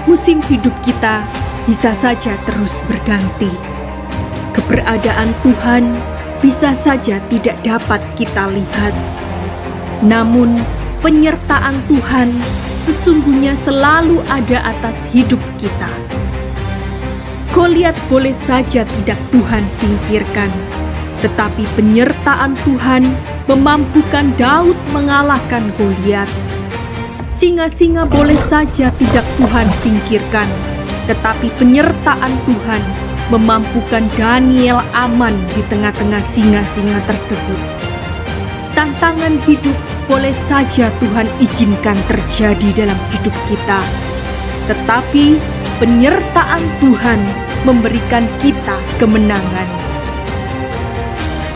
musim hidup kita bisa saja terus berganti. Keberadaan Tuhan bisa saja tidak dapat kita lihat. Namun, penyertaan Tuhan sesungguhnya selalu ada atas hidup kita. Goliat boleh saja tidak Tuhan singkirkan, tetapi penyertaan Tuhan memampukan Daud mengalahkan Goliat. Singa-singa boleh saja tidak Tuhan singkirkan, tetapi penyertaan Tuhan memampukan Daniel aman di tengah-tengah singa-singa tersebut. Tantangan hidup boleh saja Tuhan izinkan terjadi dalam hidup kita, tetapi penyertaan Tuhan memberikan kita kemenangan.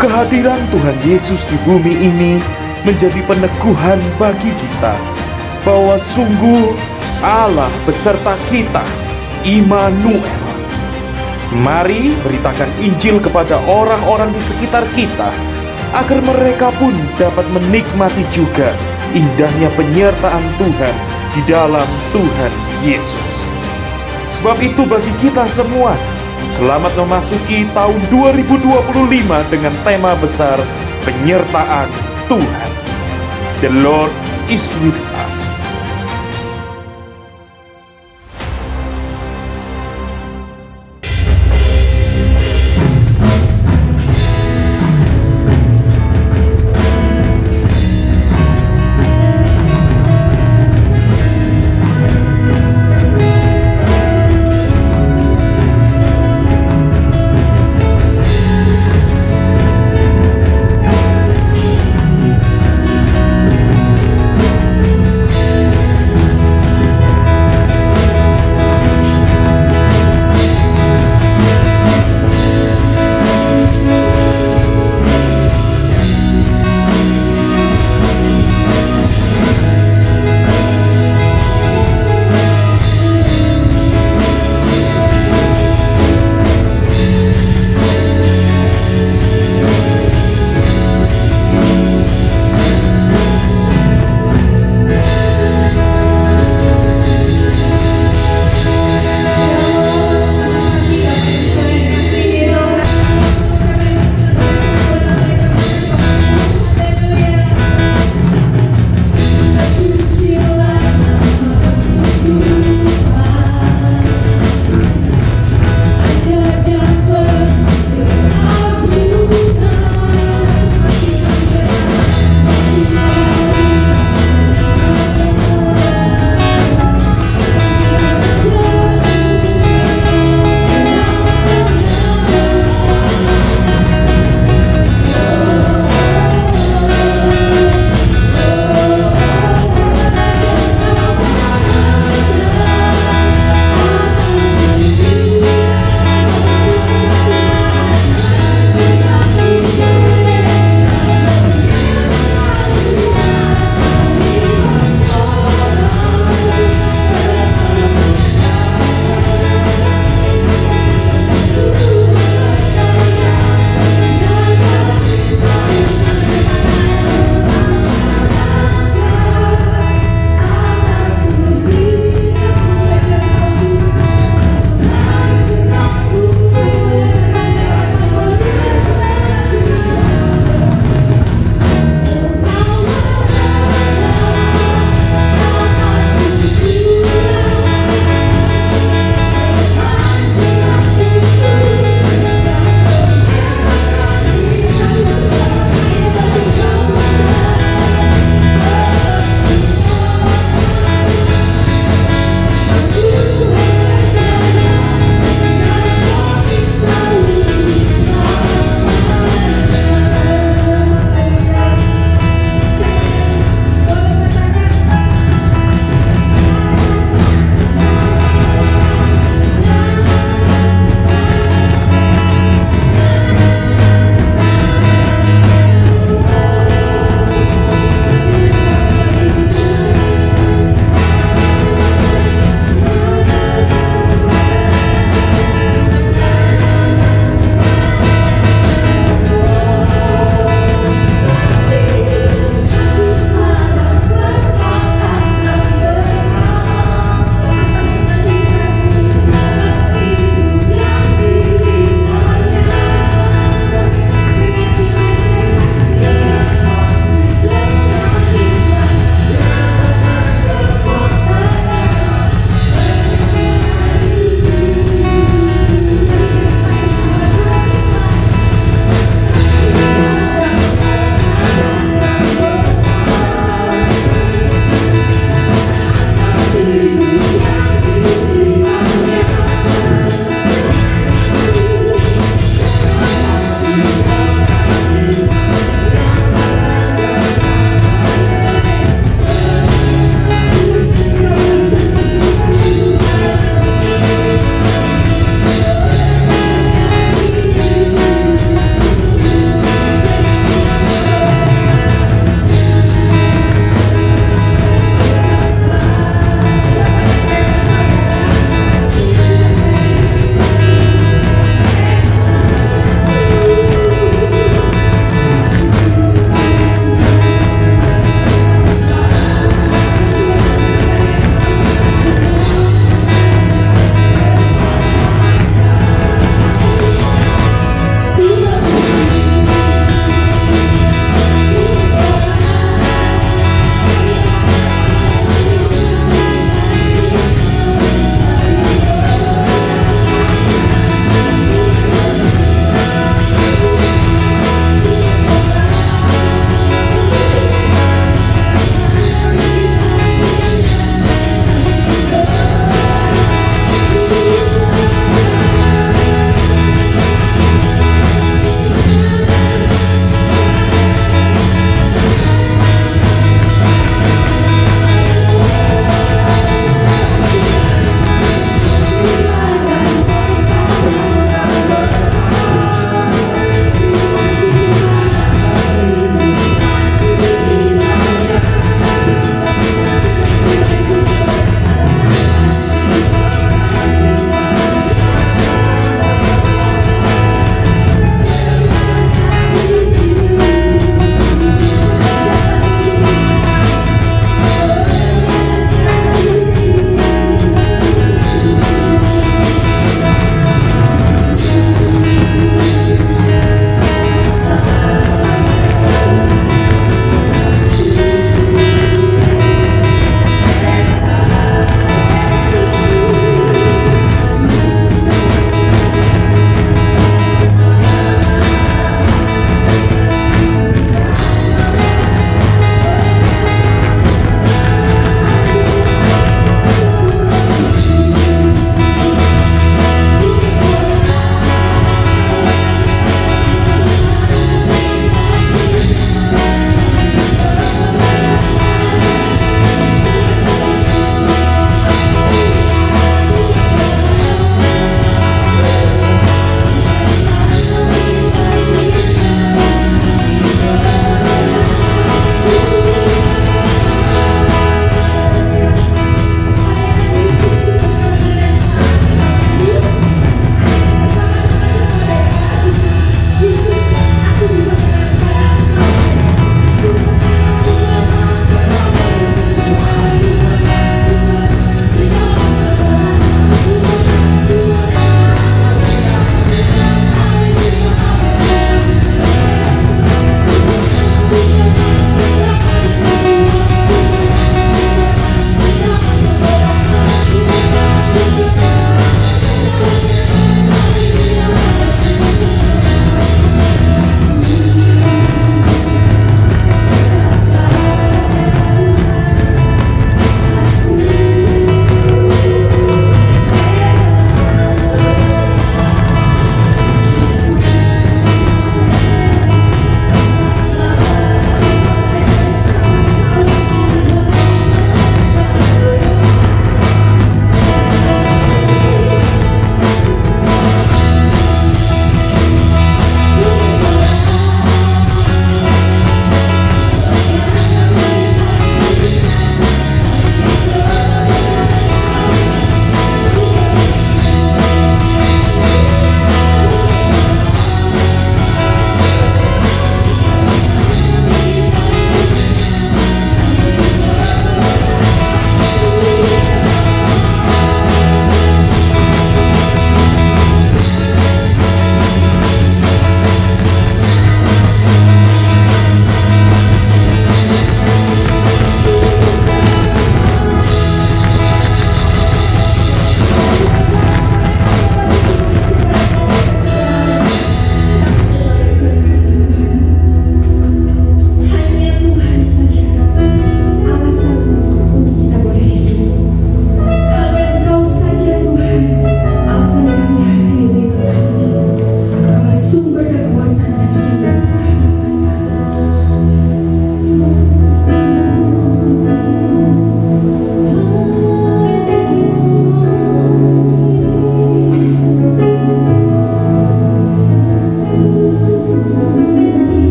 Kehadiran Tuhan Yesus di bumi ini menjadi peneguhan bagi kita bahwa sungguh Allah beserta kita, Immanuel. Mari beritakan Injil kepada orang-orang di sekitar kita, agar mereka pun dapat menikmati juga indahnya penyertaan Tuhan di dalam Tuhan Yesus. Sebab itu bagi kita semua, selamat memasuki tahun 2025 dengan tema besar penyertaan Tuhan. The Lord is with us.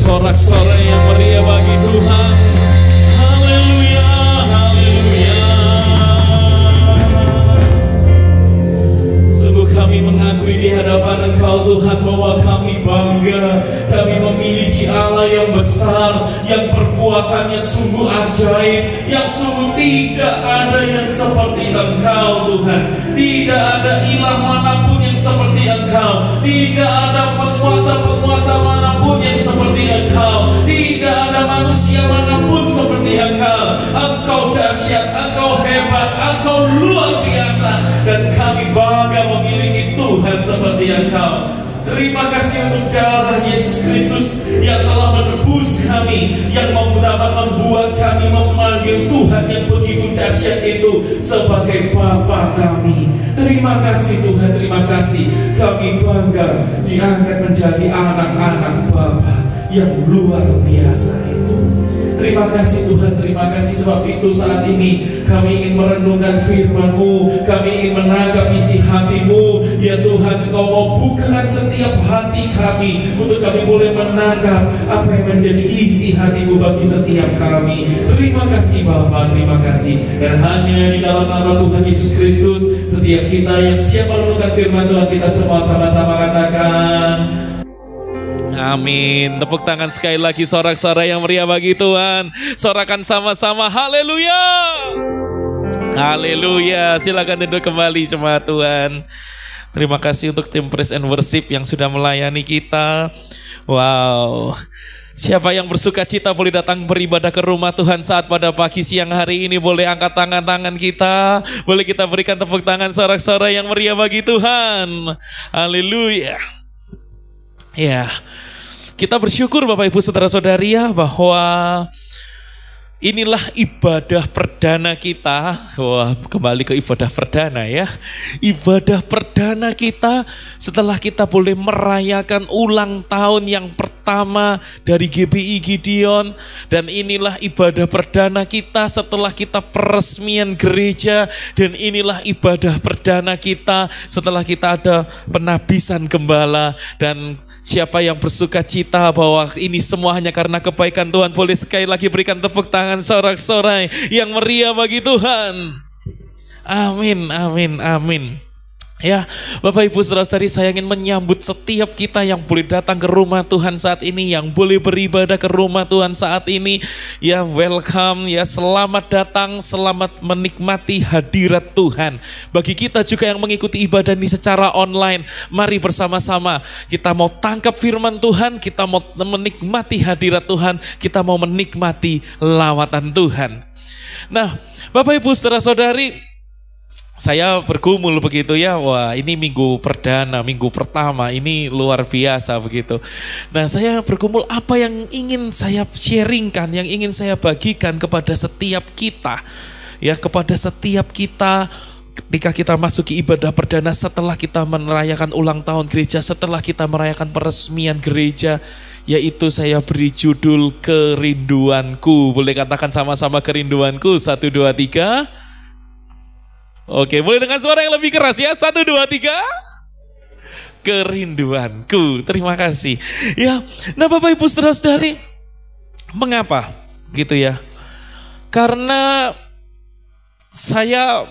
sorak-sorai yang meriah bagi Tuhan. Haleluya, haleluya. Sungguh kami mengakui di hadapan Engkau Tuhan bahwa kami bangga. Kami memiliki Allah yang besar, yang perbuatannya sungguh ajaib, yang sungguh tidak ada yang seperti Engkau Tuhan. Tidak ada ilah manapun yang seperti Engkau. Tidak ada penguasa-penguasa manapun yang seperti Engkau. Tidak ada manusia manapun seperti Engkau. Engkau dahsyat, Engkau hebat, Engkau luar biasa. Dan kami bangga memiliki Tuhan seperti Engkau. Terima kasih untuk darah Yesus Kristus yang telah menebus kami, yang dapat membuat kami memanggil Tuhan yang begitu dahsyat itu sebagai Bapa kami. Terima kasih Tuhan, terima kasih. Kami bangga diangkat menjadi anak-anak Bapa yang luar biasa itu. Terima kasih Tuhan, terima kasih. Sebab itu saat ini kami ingin merenungkan firman-Mu, kami ingin menangkap isi hati-Mu. Ya Tuhan, Engkau mau bukakan setiap hati kami untuk kami boleh menangkap apa yang menjadi isi hati-Mu bagi setiap kami. Terima kasih Bapa, terima kasih. Dan hanya di dalam nama Tuhan Yesus Kristus, setiap kita yang siap merenungkan firman Tuhan, kita semua sama-sama katakan amin. Tepuk tangan sekali lagi, sorak-sorai yang meriah bagi Tuhan. Sorakan sama-sama, haleluya. Haleluya. Silakan duduk kembali jemaat Tuhan. Terima kasih untuk tim Praise and Worship yang sudah melayani kita. Wow. Siapa yang bersuka cita boleh datang beribadah ke rumah Tuhan saat pada pagi siang hari ini. Boleh angkat tangan-tangan kita. Boleh kita berikan tepuk tangan sorak-sorai yang meriah bagi Tuhan. Haleluya. Ya, kita bersyukur Bapak Ibu Saudara-saudari ya, bahwa inilah ibadah perdana kita. Wah, kembali ke ibadah perdana ya. Ibadah perdana kita setelah kita boleh merayakan ulang tahun yang pertama dari GBI Gideon. Dan inilah ibadah perdana kita setelah kita peresmian gereja. Dan inilah ibadah perdana kita setelah kita ada penabisan gembala. Dan siapa yang bersuka cita bahwa ini semua hanya karena kebaikan Tuhan, boleh sekali lagi berikan tepuk tangan sorak-sorai yang meriah bagi Tuhan. Amin, amin, amin. Ya, Bapak Ibu Saudara-saudari, saya ingin menyambut setiap kita yang boleh datang ke rumah Tuhan saat ini, yang boleh beribadah ke rumah Tuhan saat ini. Ya, welcome, ya selamat datang, selamat menikmati hadirat Tuhan. Bagi kita juga yang mengikuti ibadah ini secara online, mari bersama-sama kita mau tangkap firman Tuhan, kita mau menikmati hadirat Tuhan, kita mau menikmati lawatan Tuhan. Nah, Bapak Ibu Saudara-saudari, saya bergumul begitu ya, wah ini minggu perdana, minggu pertama, ini luar biasa begitu. Nah saya bergumul apa yang ingin saya sharingkan, yang ingin saya bagikan kepada setiap kita. Ya, kepada setiap kita ketika kita masuki ibadah perdana, setelah kita merayakan ulang tahun gereja, setelah kita merayakan peresmian gereja, yaitu saya beri judul Kerinduanku. Boleh katakan sama-sama kerinduanku, 1, 2, 3. Oke, boleh dengan suara yang lebih keras ya. 1, 2, 3. Kerinduanku. Terima kasih. Ya, nah Bapak Ibu Saudara-saudari, mengapa gitu ya? Karena saya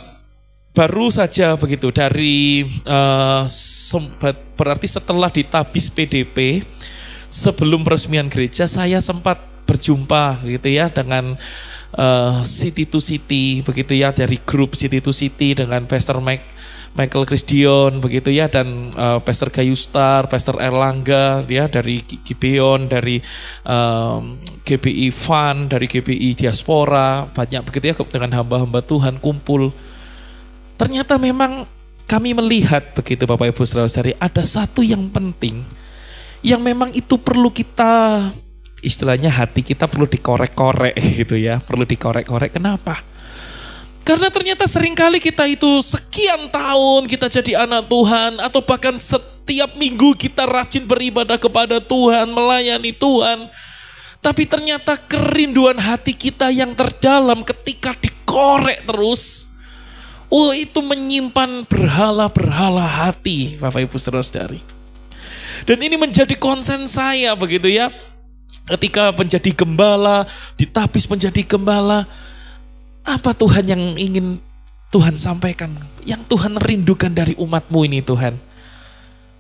baru saja begitu dari berarti setelah ditabis PDP, sebelum peresmian gereja, saya sempat berjumpa gitu ya dengan City to City begitu ya, dari grup City to City dengan Pastor Michael Christian begitu ya, dan Pastor Gayustar, Pastor Erlangga ya dari Gibeon, dari GBI Fun, dari GBI Diaspora, banyak begitu ya, dengan hamba-hamba Tuhan kumpul. Ternyata memang kami melihat begitu Bapak Ibu Saudara-saudari, ada satu yang penting yang memang itu perlu kita, istilahnya hati kita perlu dikorek-korek gitu ya, perlu dikorek-korek. Kenapa? Karena ternyata seringkali kita itu sekian tahun kita jadi anak Tuhan, atau bahkan setiap minggu kita rajin beribadah kepada Tuhan, melayani Tuhan. Tapi ternyata kerinduan hati kita yang terdalam ketika dikorek terus, itu menyimpan berhala-berhala hati Bapak Ibu Saudara-saudari. Dan ini menjadi konsen saya begitu ya. ketika menjadi gembala, ditapis menjadi gembala, apa Tuhan yang ingin Tuhan sampaikan, yang Tuhan rindukan dari umat-Mu ini Tuhan?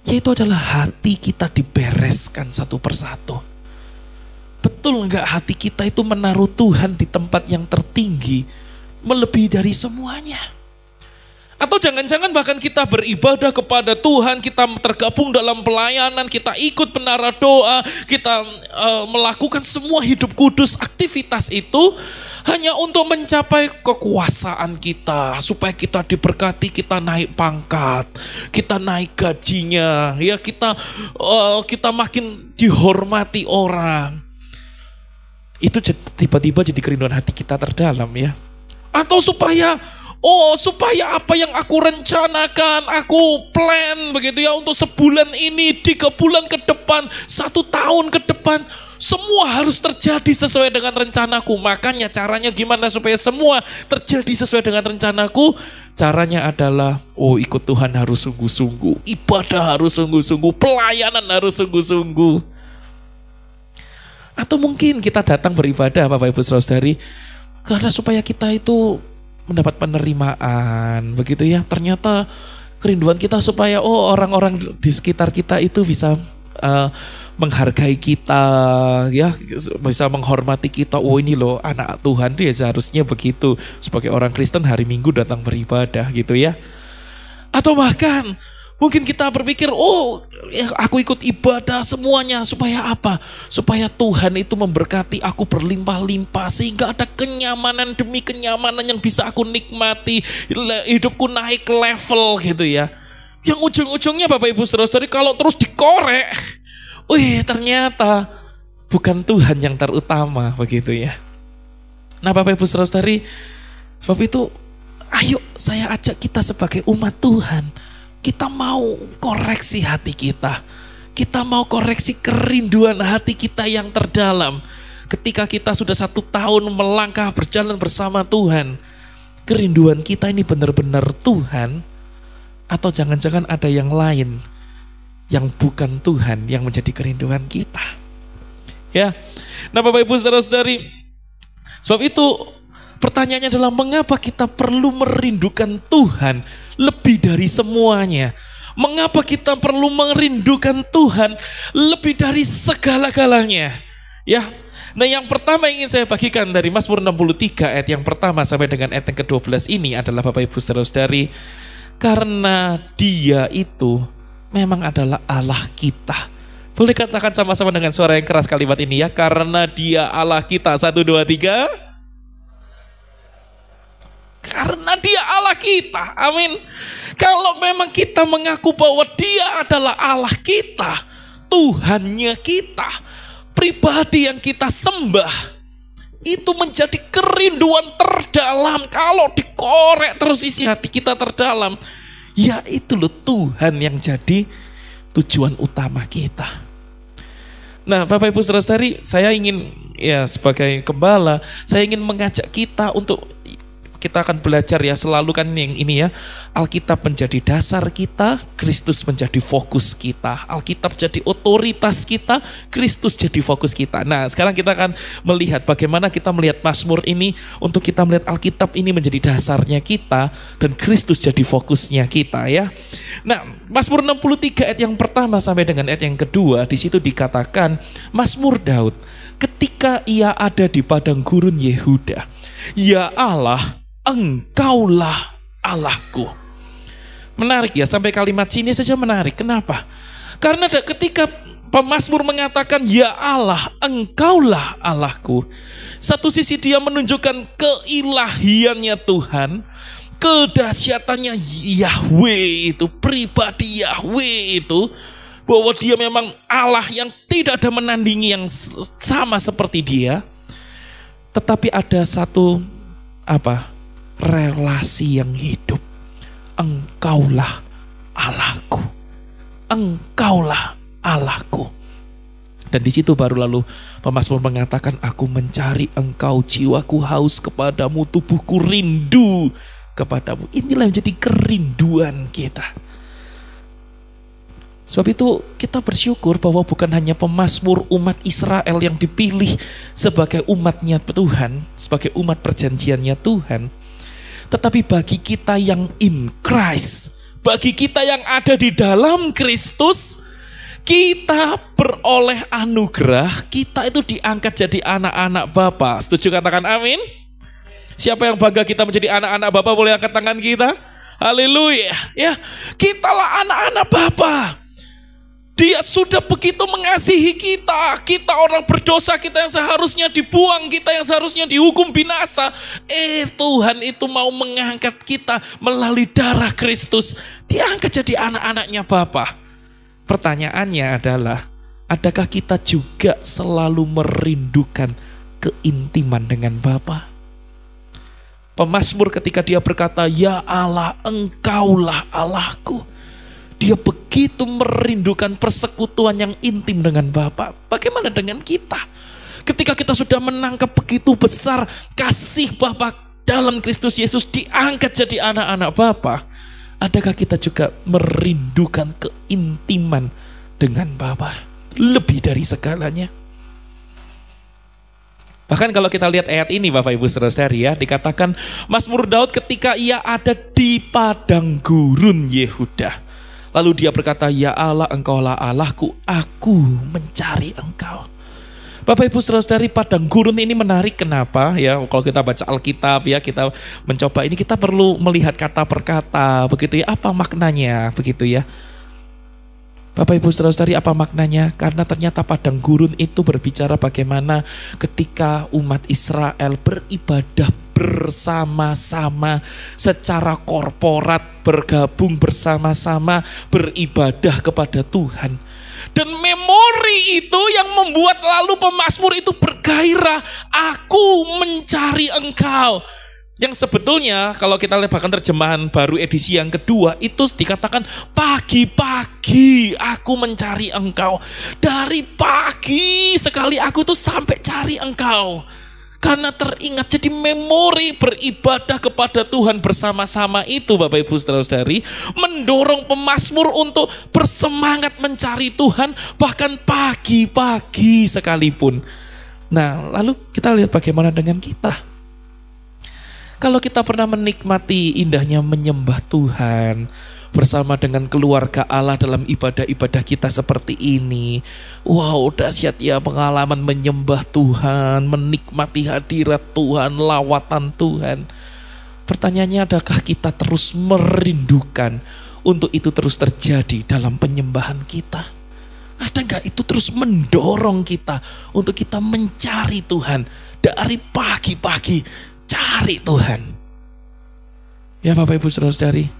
Yaitu adalah hati kita dibereskan satu persatu. Betul enggak hati kita itu menaruh Tuhan di tempat yang tertinggi, melebihi dari semuanya? Atau jangan-jangan bahkan kita beribadah kepada Tuhan, kita tergabung dalam pelayanan, kita ikut menara doa, kita melakukan semua hidup kudus, aktivitas itu hanya untuk mencapai kekuasaan kita, supaya kita diberkati, kita naik pangkat, kita naik gajinya, ya kita makin dihormati orang. Itu tiba-tiba jadi kerinduan hati kita terdalam ya. Atau supaya apa yang aku rencanakan, aku plan begitu ya, untuk sebulan ini, 3 bulan ke depan, 1 tahun ke depan, semua harus terjadi sesuai dengan rencanaku. Makanya caranya gimana supaya semua terjadi sesuai dengan rencanaku? Caranya adalah, ikut Tuhan harus sungguh-sungguh, ibadah harus sungguh-sungguh, pelayanan harus sungguh-sungguh. Atau mungkin kita datang beribadah Bapak Ibu Saudari karena supaya kita itu mendapat penerimaan begitu ya. Ternyata kerinduan kita supaya orang-orang di sekitar kita itu bisa menghargai kita ya, bisa menghormati kita. Ini loh anak Tuhan dia seharusnya begitu. Sebagai orang Kristen hari Minggu datang beribadah gitu ya. Atau bahkan mungkin kita berpikir, aku ikut ibadah semuanya supaya apa? Supaya Tuhan itu memberkati aku berlimpah-limpah, sehingga ada kenyamanan demi kenyamanan yang bisa aku nikmati, hidupku naik level gitu ya. Yang ujung-ujungnya Bapak Ibu Saudara-saudari kalau terus dikorek, ternyata bukan Tuhan yang terutama begitu ya. Nah Bapak Ibu Saudara-saudari, sebab itu ayo saya ajak kita sebagai umat Tuhan, kita mau koreksi hati kita. Kita mau koreksi kerinduan hati kita yang terdalam. Ketika kita sudah 1 tahun melangkah berjalan bersama Tuhan, kerinduan kita ini benar-benar Tuhan, atau jangan-jangan ada yang lain yang bukan Tuhan yang menjadi kerinduan kita. Ya. Nah Bapak Ibu Saudara-saudari, sebab itu pertanyaannya adalah mengapa kita perlu merindukan Tuhan lebih dari semuanya? Mengapa kita perlu merindukan Tuhan lebih dari segala-galanya? Ya. Nah yang pertama yang ingin saya bagikan dari Mazmur 63 ayat yang pertama sampai dengan ayat yang ke-12 ini adalah Bapak Ibu Saudara-saudari, karena Dia itu memang adalah Allah kita. Boleh katakan sama-sama dengan suara yang keras kalimat ini ya, karena Dia Allah kita. 1, 2, 3. Karena Dia Allah kita, amin. Kalau memang kita mengaku bahwa Dia adalah Allah kita, Tuhannya kita, pribadi yang kita sembah, itu menjadi kerinduan terdalam. Kalau dikorek terus isi hati kita terdalam, ya itu loh Tuhan yang jadi tujuan utama kita. Nah Bapak Ibu Saudara-saudari, saya ingin ya sebagai gembala, saya ingin mengajak kita untuk kita akan belajar ya, selalu kan yang ini ya, Alkitab menjadi dasar kita, Kristus menjadi fokus kita. Alkitab jadi otoritas kita, Kristus jadi fokus kita. Nah sekarang kita akan melihat bagaimana kita melihat Mazmur ini, untuk kita melihat Alkitab ini menjadi dasarnya kita dan Kristus jadi fokusnya kita ya. Nah Mazmur 63 ayat yang pertama sampai dengan ayat yang kedua, di situ dikatakan Mazmur Daud ketika ia ada di padang gurun Yehuda, ya Allah, Engkaulah Allahku. Menarik ya, sampai kalimat sini saja menarik. Kenapa? Karena ketika pemazmur mengatakan ya Allah, Engkaulah Allahku, satu sisi dia menunjukkan keilahiannya Tuhan, kedahsyatannya Yahweh itu, pribadi Yahweh itu, bahwa Dia memang Allah yang tidak ada menandingi yang sama seperti Dia. Tetapi ada satu relasi yang hidup. Engkaulah Allahku. Engkaulah Allahku. Dan di situ baru lalu pemazmur mengatakan, aku mencari Engkau, jiwaku haus kepadamu, tubuhku rindu kepadamu. Inilah yang jadi kerinduan kita. Sebab itu kita bersyukur bahwa bukan hanya pemazmur umat Israel yang dipilih sebagai umatnya Tuhan, sebagai umat perjanjiannya Tuhan, tetapi bagi kita yang in Christ, bagi kita yang ada di dalam Kristus, kita beroleh anugerah, kita itu diangkat jadi anak-anak Bapa. Setuju, katakan amin. Siapa yang bangga kita menjadi anak-anak Bapa, boleh angkat tangan kita. Haleluya. Ya, kitalah anak-anak Bapa. Dia sudah begitu mengasihi kita. Kita orang berdosa, kita yang seharusnya dibuang, kita yang seharusnya dihukum binasa. Tuhan itu mau mengangkat kita melalui darah Kristus. Diangkat jadi anak-anaknya Bapa. Pertanyaannya adalah, adakah kita juga selalu merindukan keintiman dengan Bapa? Pemazmur ketika dia berkata, "Ya Allah, Engkaulah Allahku." Dia begitu merindukan persekutuan yang intim dengan Bapa. Bagaimana dengan kita? Ketika kita sudah menangkap begitu besar kasih Bapa dalam Kristus Yesus, diangkat jadi anak-anak Bapa, adakah kita juga merindukan keintiman dengan Bapa lebih dari segalanya? Bahkan kalau kita lihat ayat ini Bapak Ibu Saudara-saudari ya, dikatakan Mazmur Daud ketika ia ada di padang gurun Yehuda. Lalu dia berkata, "Ya Allah, Engkaulah Allahku, aku mencari Engkau." Bapak Ibu Saudara-saudari, padang gurun ini menarik. Kenapa? Ya, kalau kita baca Alkitab ya, kita mencoba ini, kita perlu melihat kata per kata, begitu ya, apa maknanya, begitu ya. Bapak Ibu Saudara-saudari, apa maknanya? Karena ternyata padang gurun itu berbicara bagaimana ketika umat Israel beribadah bersama-sama secara korporat, bergabung bersama-sama beribadah kepada Tuhan. Dan memori itu yang membuat lalu pemazmur itu bergairah, "Aku mencari Engkau." Yang sebetulnya kalau kita lihat bahkan terjemahan baru edisi yang kedua, itu dikatakan pagi-pagi aku mencari Engkau. Dari pagi sekali aku tuh sampai cari Engkau. Karena teringat, jadi memori beribadah kepada Tuhan bersama-sama itu Bapak Ibu Saudara-saudari mendorong pemazmur untuk bersemangat mencari Tuhan bahkan pagi-pagi sekalipun. Nah, lalu kita lihat bagaimana dengan kita. Kalau kita pernah menikmati indahnya menyembah Tuhan bersama dengan keluarga Allah dalam ibadah-ibadah kita seperti ini. Wow, dahsyat ya pengalaman menyembah Tuhan, menikmati hadirat Tuhan, lawatan Tuhan. Pertanyaannya, adakah kita terus merindukan untuk itu terus terjadi dalam penyembahan kita? Ada nggak itu terus mendorong kita untuk kita mencari Tuhan dari pagi-pagi, cari Tuhan? Ya Bapak Ibu Saudara-saudari,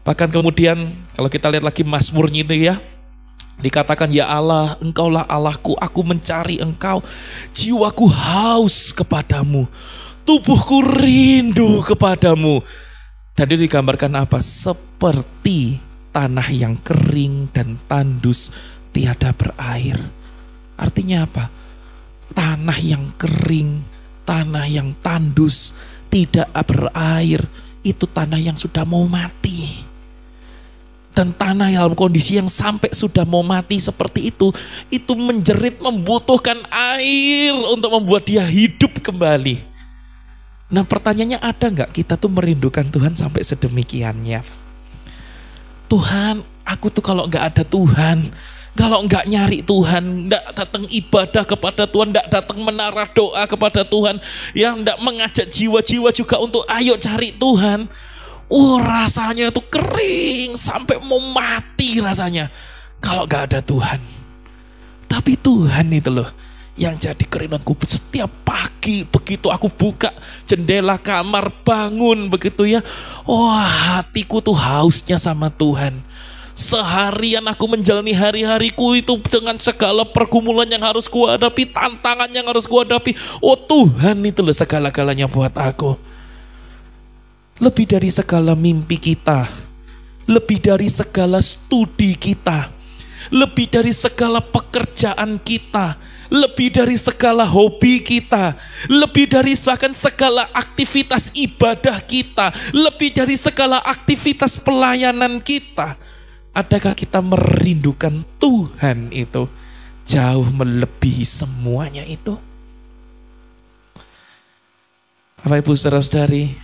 bahkan kemudian kalau kita lihat lagi mazmurnya itu ya, dikatakan, "Ya Allah, Engkaulah Allahku, aku mencari Engkau. Jiwaku haus kepadamu, tubuhku rindu kepadamu." Dan itu digambarkan apa? Seperti tanah yang kering dan tandus tiada berair. Artinya apa? Tanah yang kering, tanah yang tandus, tidak berair, itu tanah yang sudah mau mati. Dan tanah dalam kondisi yang sampai sudah mau mati seperti itu menjerit, membutuhkan air untuk membuat dia hidup kembali. Nah pertanyaannya, ada nggak kita tuh merindukan Tuhan sampai sedemikiannya? Tuhan, aku tuh kalau nggak ada Tuhan, kalau nggak nyari Tuhan, nggak datang ibadah kepada Tuhan, nggak datang menara doa kepada Tuhan, yang nggak mengajak jiwa-jiwa juga untuk ayo cari Tuhan, rasanya itu kering sampai mau mati rasanya kalau nggak ada Tuhan. Tapi Tuhan itu loh yang jadi keringanku setiap pagi. Begitu aku buka jendela kamar, bangun begitu ya, hatiku tuh hausnya sama Tuhan. Seharian aku menjalani hari-hariku itu dengan segala pergumulan yang harus kuhadapi, tantangan yang harus kuhadapi. Tuhan itu loh segala-galanya buat aku. Lebih dari segala mimpi kita, lebih dari segala studi kita, lebih dari segala pekerjaan kita, lebih dari segala hobi kita, lebih dari bahkan segala aktivitas ibadah kita, lebih dari segala aktivitas pelayanan kita, Adakah kita merindukan Tuhan itu jauh melebihi semuanya itu? Bapak Ibu saudara-saudari,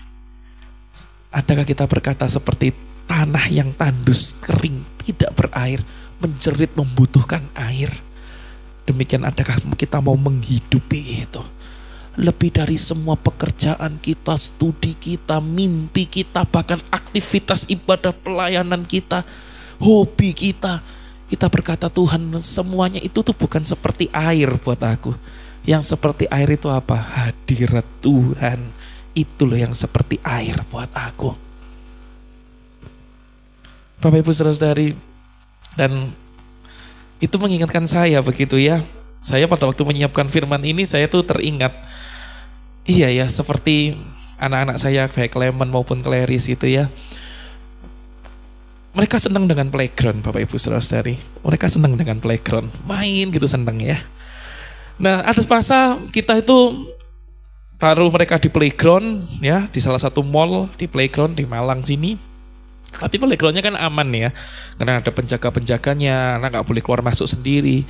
adakah kita berkata seperti tanah yang tandus, kering, tidak berair, menjerit membutuhkan air? Demikian adakah kita mau menghidupi itu? Lebih dari semua pekerjaan kita, studi kita, mimpi kita, bahkan aktivitas ibadah pelayanan kita, hobi kita. Kita berkata Tuhan, semuanya itu tuh bukan seperti air buat aku. Yang seperti air itu apa? Hadirat Tuhan. Itu loh yang seperti air buat aku. Bapak Ibu saudara-saudari, dan itu mengingatkan saya begitu ya. Saya pada waktu menyiapkan firman ini, saya tuh teringat, iya ya, seperti anak-anak saya baik Clement maupun Clarice itu ya. Mereka senang dengan playground, Bapak Ibu saudara-saudari. Mereka senang dengan playground, main gitu senang ya. Nah, ada masa kita itu taruh mereka di playground ya, di salah satu mall di playground di Malang sini. Tapi playgroundnya kan aman ya, karena ada penjaga-penjaganya, anak nggak boleh keluar masuk sendiri.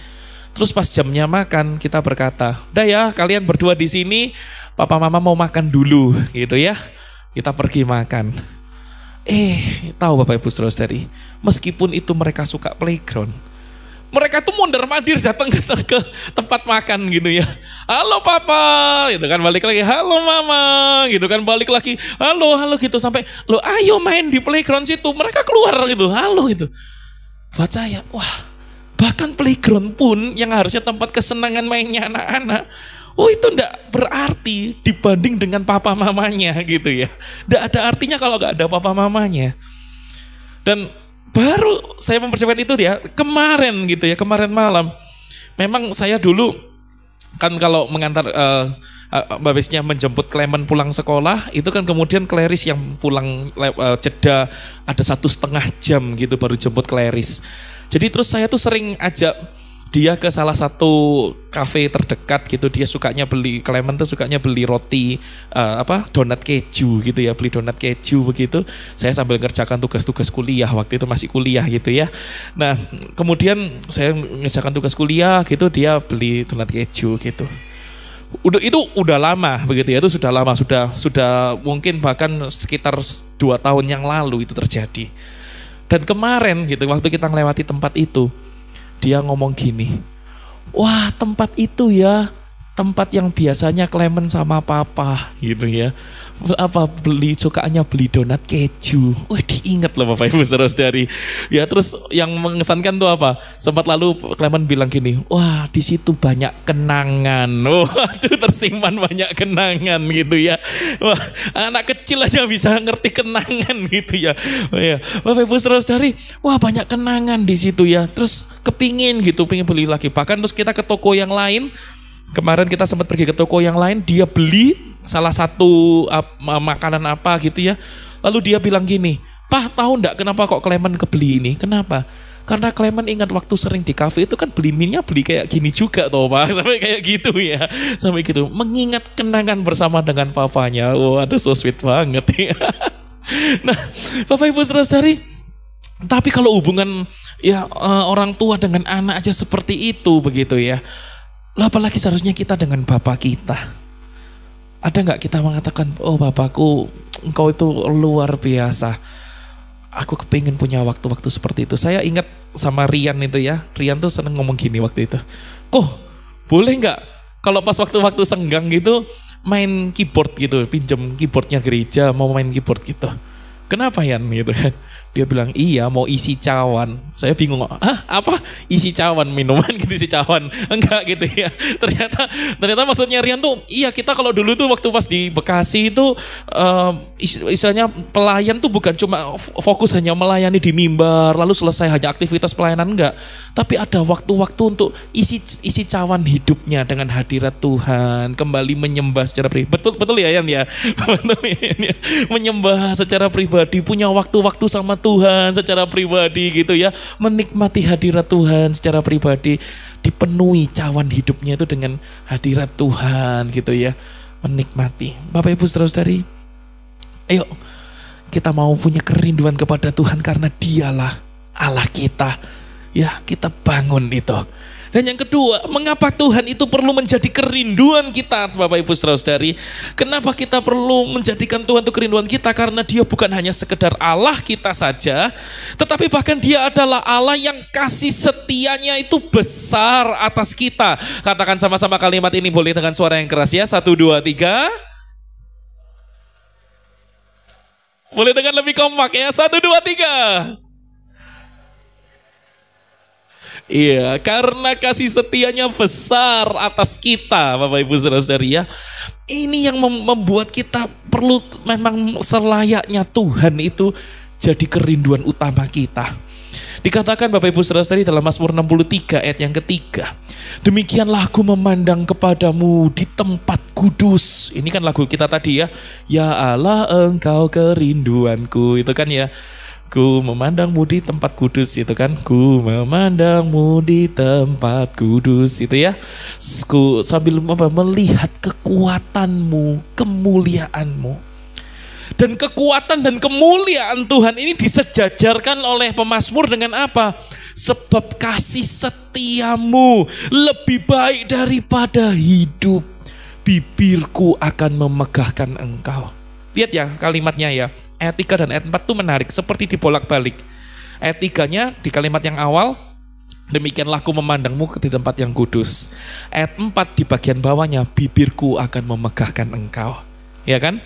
Terus pas jamnya makan kita berkata, udah ya kalian berdua di sini, papa mama mau makan dulu gitu ya. Kita pergi makan. Tahu Bapak Ibu saudara-saudari, meskipun itu mereka suka playground, mereka tuh mondar-mandir datang ke tempat makan gitu ya. Halo papa, gitu kan, balik lagi. Halo mama, gitu kan, balik lagi. Halo gitu sampai lo ayo main di playground situ. Mereka keluar gitu, halo gitu. Buat saya, wah, bahkan playground pun yang harusnya tempat kesenangan mainnya anak-anak, itu enggak berarti dibanding dengan papa mamanya gitu ya. Enggak ada artinya kalau enggak ada papa mamanya. Dan baru saya mempercepat itu dia kemarin gitu ya, kemarin malam. Memang saya dulu kan kalau mengantar babesnya menjemput Clement pulang sekolah, itu kan kemudian Clarice yang pulang jeda ada 1,5 jam gitu baru jemput Clarice. Jadi terus saya tuh sering ajak dia ke salah satu kafe terdekat gitu. Dia sukanya beli, Clement tuh sukanya beli roti donat keju gitu ya, beli donat keju begitu. Saya sambil ngerjakan tugas-tugas kuliah, waktu itu masih kuliah gitu ya. Nah kemudian saya ngerjakan tugas kuliah gitu, dia beli donat keju gitu. Itu udah lama begitu ya, itu sudah lama, sudah mungkin bahkan sekitar 2 tahun yang lalu itu terjadi. Dan kemarin gitu waktu kita melewati tempat itu, dia ngomong gini, wah tempat itu ya, tempat yang biasanya Clement sama papa gitu ya, sukanya beli donat keju. Wah diingat loh Bapak Ibu saudara-saudari. Ya terus yang mengesankan tuh apa? Sempat lalu Clement bilang gini, wah di situ banyak kenangan. Waduh tersimpan banyak kenangan gitu ya. Wah anak kecil aja bisa ngerti kenangan gitu ya. Ya Bapak Ibu saudara-saudari, wah banyak kenangan di situ ya. Terus pengen beli lagi. Bahkan terus kita ke toko yang lain. Kemarin kita sempat pergi ke toko yang lain, dia beli salah satu makanan apa gitu ya. Lalu dia bilang gini, Pak tahu enggak kenapa kok Clement kebeli ini? Kenapa? Karena Clement ingat waktu sering di kafe itu kan beli minyak beli kayak gini juga toh Pak. Sampai kayak gitu ya. Sampai gitu. Mengingat kenangan bersama dengan papanya. Ada so sweet banget ya. Nah Bapak Ibu saudara-saudari, tapi kalau hubungan ya orang tua dengan anak aja seperti itu begitu ya. Apalagi seharusnya kita dengan Bapak kita. Ada nggak kita mengatakan, oh Bapakku, engkau itu luar biasa. Aku kepingin punya waktu-waktu seperti itu. Saya ingat sama Rian itu ya. Rian tuh seneng ngomong gini waktu itu. Boleh nggak kalau pas waktu-waktu senggang gitu main keyboard gitu, pinjem keyboardnya gereja, mau main keyboard gitu. Kenapa Yan gitu kan? Dia bilang iya mau isi cawan. Saya bingung, apa isi cawan, minuman gitu isi cawan? Enggak gitu ya. Ternyata maksudnya Rian tuh, iya kita kalau dulu tuh waktu pas di Bekasi itu istilahnya pelayan tuh bukan cuma fokus hanya melayani di mimbar lalu selesai hanya aktivitas pelayanan, enggak. Tapi ada waktu-waktu untuk isi cawan hidupnya dengan hadirat Tuhan, kembali menyembah secara pribadi. Betul ya Yan ya. Menyembah secara pribadi, punya waktu-waktu sama Tuhan secara pribadi gitu ya, menikmati hadirat Tuhan secara pribadi, dipenuhi cawan hidupnya itu dengan hadirat Tuhan gitu ya, menikmati. Bapak Ibu saudara-saudari, ayo kita mau punya kerinduan kepada Tuhan karena Dialah Allah kita. Ya, kita bangun itu. Dan yang kedua, mengapa Tuhan itu perlu menjadi kerinduan kita, Bapak Ibu Saudara-saudari? Kenapa kita perlu menjadikan Tuhan itu kerinduan kita? Karena Dia bukan hanya sekedar Allah kita saja, tetapi bahkan Dia adalah Allah yang kasih setianya itu besar atas kita. Katakan sama-sama kalimat ini boleh dengan suara yang keras ya. 1, 2, 3. Boleh dengan lebih kompak ya. 1, 2, 3. Iya, karena kasih setianya besar atas kita, Bapak Ibu Saudara-saudari ya. Ini yang membuat kita perlu memang selayaknya Tuhan itu jadi kerinduan utama kita. Dikatakan Bapak Ibu Saudara-saudari dalam Mazmur 63 ayat yang ketiga. Demikianlah aku memandang kepadamu di tempat kudus. Ini kan lagu kita tadi ya. Ya Allah, engkau kerinduanku. Itu kan ya. Ku memandangmu di tempat kudus, itu kan. Ku memandangmu di tempat kudus, itu ya. Ku sambil melihat kekuatanmu, kemuliaanmu. Dan kekuatan dan kemuliaan Tuhan ini disejajarkan oleh pemazmur dengan apa? Sebab kasih setiamu lebih baik daripada hidup, bibirku akan memegahkan engkau. Lihat ya kalimatnya ya. Ayat 3 dan ayat 4 itu menarik, seperti dibolak-balik. Ayat 3-nya di kalimat yang awal, demikianlah aku memandangmu di tempat yang kudus. Ayat 4 di bagian bawahnya, bibirku akan memegahkan engkau. Ya kan?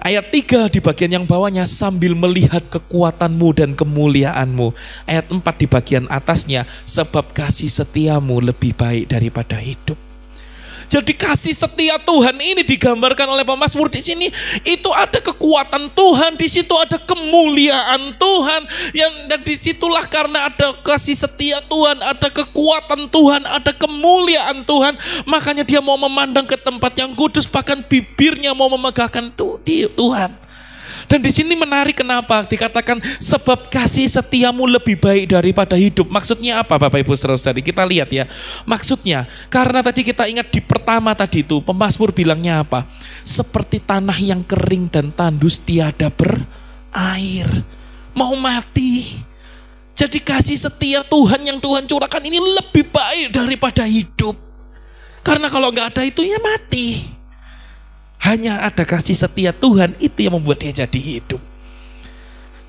Ayat 3 di bagian yang bawahnya, sambil melihat kekuatanmu dan kemuliaanmu. Ayat 4 di bagian atasnya, sebab kasih setiamu lebih baik daripada hidup. Jadi kasih setia Tuhan ini digambarkan oleh pemazmur di sini. Itu ada kekuatan Tuhan, di situ ada kemuliaan Tuhan. Dan disitulah karena ada kasih setia Tuhan, ada kekuatan Tuhan, ada kemuliaan Tuhan. Makanya dia mau memandang ke tempat yang kudus, bahkan bibirnya mau memegahkan Tuhan. Dan di sini menarik kenapa dikatakan sebab kasih setiamu lebih baik daripada hidup. Maksudnya apa Bapak Ibu Saudara-saudari? Kita lihat ya. Maksudnya karena tadi kita ingat di pertama tadi itu pemazmur bilangnya apa? Seperti tanah yang kering dan tandus tiada berair. Mau mati. Jadi kasih setia Tuhan yang Tuhan curahkan ini lebih baik daripada hidup. Karena kalau nggak ada itu ya mati. Hanya ada kasih setia Tuhan itu yang membuat dia jadi hidup.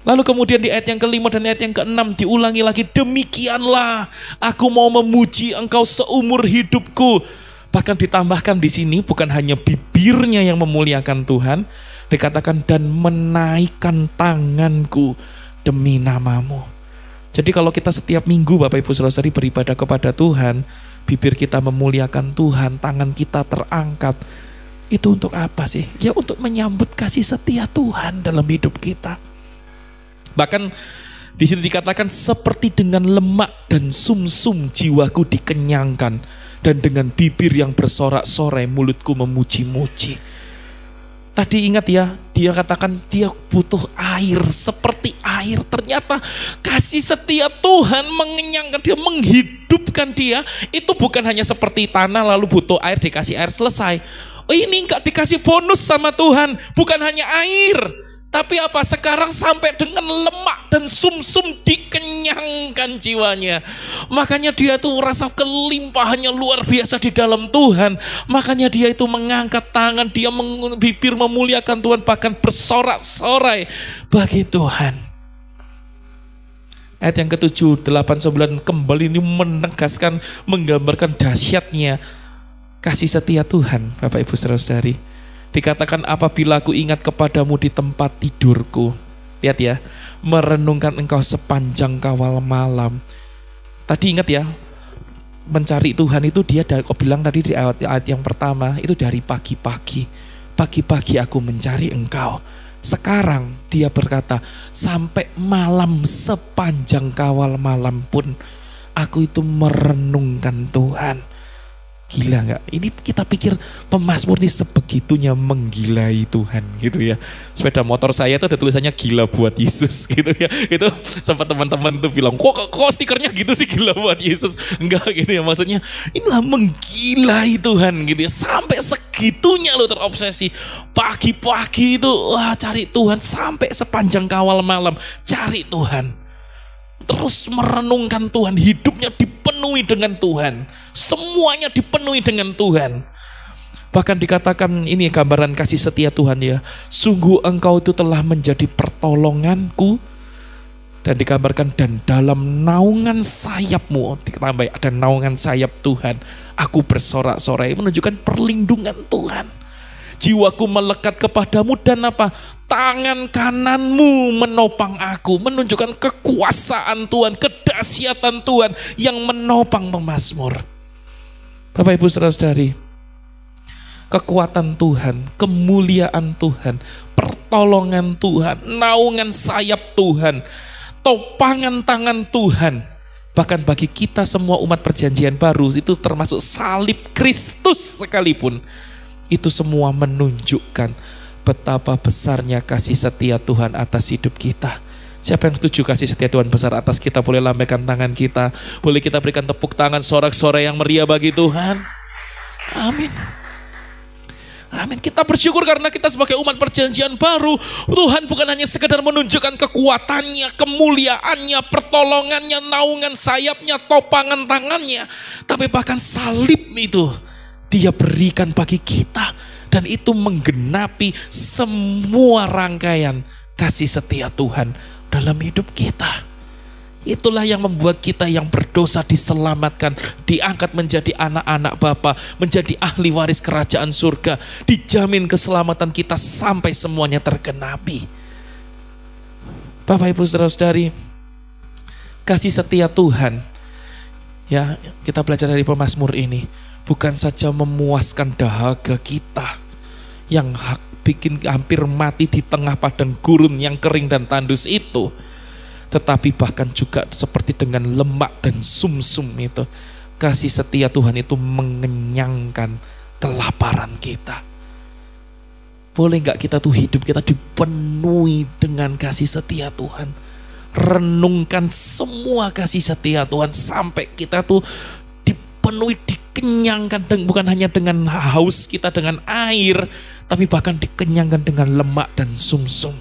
Lalu kemudian di ayat yang kelima dan ayat yang keenam diulangi lagi. Demikianlah aku mau memuji engkau seumur hidupku. Bahkan ditambahkan di sini bukan hanya bibirnya yang memuliakan Tuhan. Dikatakan dan menaikkan tanganku demi namamu. Jadi kalau kita setiap minggu Bapak Ibu Saudara-saudari beribadah kepada Tuhan. Bibir kita memuliakan Tuhan. Tangan kita terangkat. Itu untuk apa sih? Ya untuk menyambut kasih setia Tuhan dalam hidup kita. Bahkan di situ dikatakan seperti dengan lemak dan sumsum jiwaku dikenyangkan dan dengan bibir yang bersorak-sorai mulutku memuji-muji. Tadi ingat ya, dia katakan dia butuh air seperti air. Ternyata kasih setia Tuhan mengenyangkan dia, menghidupkan dia. Itu bukan hanya seperti tanah lalu butuh air dikasih air selesai. Oh ini enggak dikasih bonus sama Tuhan, bukan hanya air, tapi apa? Sekarang sampai dengan lemak dan sumsum dikenyangkan jiwanya. Makanya dia tuh rasa kelimpahannya luar biasa di dalam Tuhan. Makanya dia itu mengangkat tangan, dia bibir memuliakan Tuhan, bahkan bersorak-sorai bagi Tuhan. Ayat yang ke-7, 8, 9 kembali ini menegaskan, menggambarkan dahsyatnya kasih setia Tuhan, Bapak Ibu Saudara-saudari. Dikatakan apabila aku ingat kepadamu di tempat tidurku. Lihat ya, merenungkan engkau sepanjang kawal malam. Tadi ingat ya, mencari Tuhan itu dia dari, aku bilang tadi di ayat yang pertama, itu dari pagi-pagi. Pagi-pagi aku mencari engkau. Sekarang dia berkata, sampai malam sepanjang kawal malam pun aku itu merenungkan Tuhan. Gila nggak? Ini kita pikir pemazmur ini sebegitunya menggilai Tuhan gitu ya. Sepeda motor saya tuh ada tulisannya gila buat Yesus gitu ya. Itu sempat teman-teman tuh bilang, kok stikernya gitu sih gila buat Yesus? Enggak gitu ya, maksudnya inilah menggilai Tuhan gitu ya. Sampai segitunya lo terobsesi. Pagi-pagi itu wah cari Tuhan, sampai sepanjang kawal malam cari Tuhan. terus merenungkan Tuhan, hidupnya dipenuhi dengan Tuhan, semuanya dipenuhi dengan Tuhan. Bahkan dikatakan, ini gambaran kasih setia Tuhan ya, sungguh engkau itu telah menjadi pertolonganku. Dan digambarkan, dan dalam naungan sayapmu, ditambah ada naungan sayap Tuhan, aku bersorak-sorai, menunjukkan perlindungan Tuhan. Jiwaku melekat kepadamu, dan apa? Tangan kananmu menopang aku, menunjukkan kekuasaan Tuhan, kedahsyatan Tuhan yang menopang pemazmur. Bapak Ibu Saudara-saudari, kekuatan Tuhan, kemuliaan Tuhan, pertolongan Tuhan, naungan sayap Tuhan, topangan tangan Tuhan, bahkan bagi kita semua umat perjanjian baru, itu termasuk salib Kristus sekalipun, itu semua menunjukkan betapa besarnya kasih setia Tuhan atas hidup kita. Siapa yang setuju kasih setia Tuhan besar atas kita? Boleh lambaikan tangan kita, boleh kita berikan tepuk tangan, sorak-sorai yang meriah bagi Tuhan. Amin. Amin. Kita bersyukur karena kita sebagai umat perjanjian baru, Tuhan bukan hanya sekedar menunjukkan kekuatannya, kemuliaannya, pertolongannya, naungan sayapnya, topangan tangannya, tapi bahkan salib itu Dia berikan bagi kita, dan itu menggenapi semua rangkaian kasih setia Tuhan dalam hidup kita. Itulah yang membuat kita yang berdosa diselamatkan, diangkat menjadi anak-anak Bapa, menjadi ahli waris kerajaan surga, dijamin keselamatan kita sampai semuanya tergenapi. Bapak Ibu Saudara-saudari, kasih setia Tuhan, ya, kita belajar dari pemazmur ini, bukan saja memuaskan dahaga kita yang bikin hampir mati di tengah padang gurun yang kering dan tandus itu, tetapi bahkan juga seperti dengan lemak dan sumsum itu, kasih setia Tuhan itu mengenyangkan kelaparan kita. Boleh nggak kita tuh hidup kita dipenuhi dengan kasih setia Tuhan? Renungkan semua kasih setia Tuhan sampai kita tuh dipenuhi, dikenyangkan, bukan hanya dengan haus kita dengan air, tapi bahkan dikenyangkan dengan lemak dan sumsum.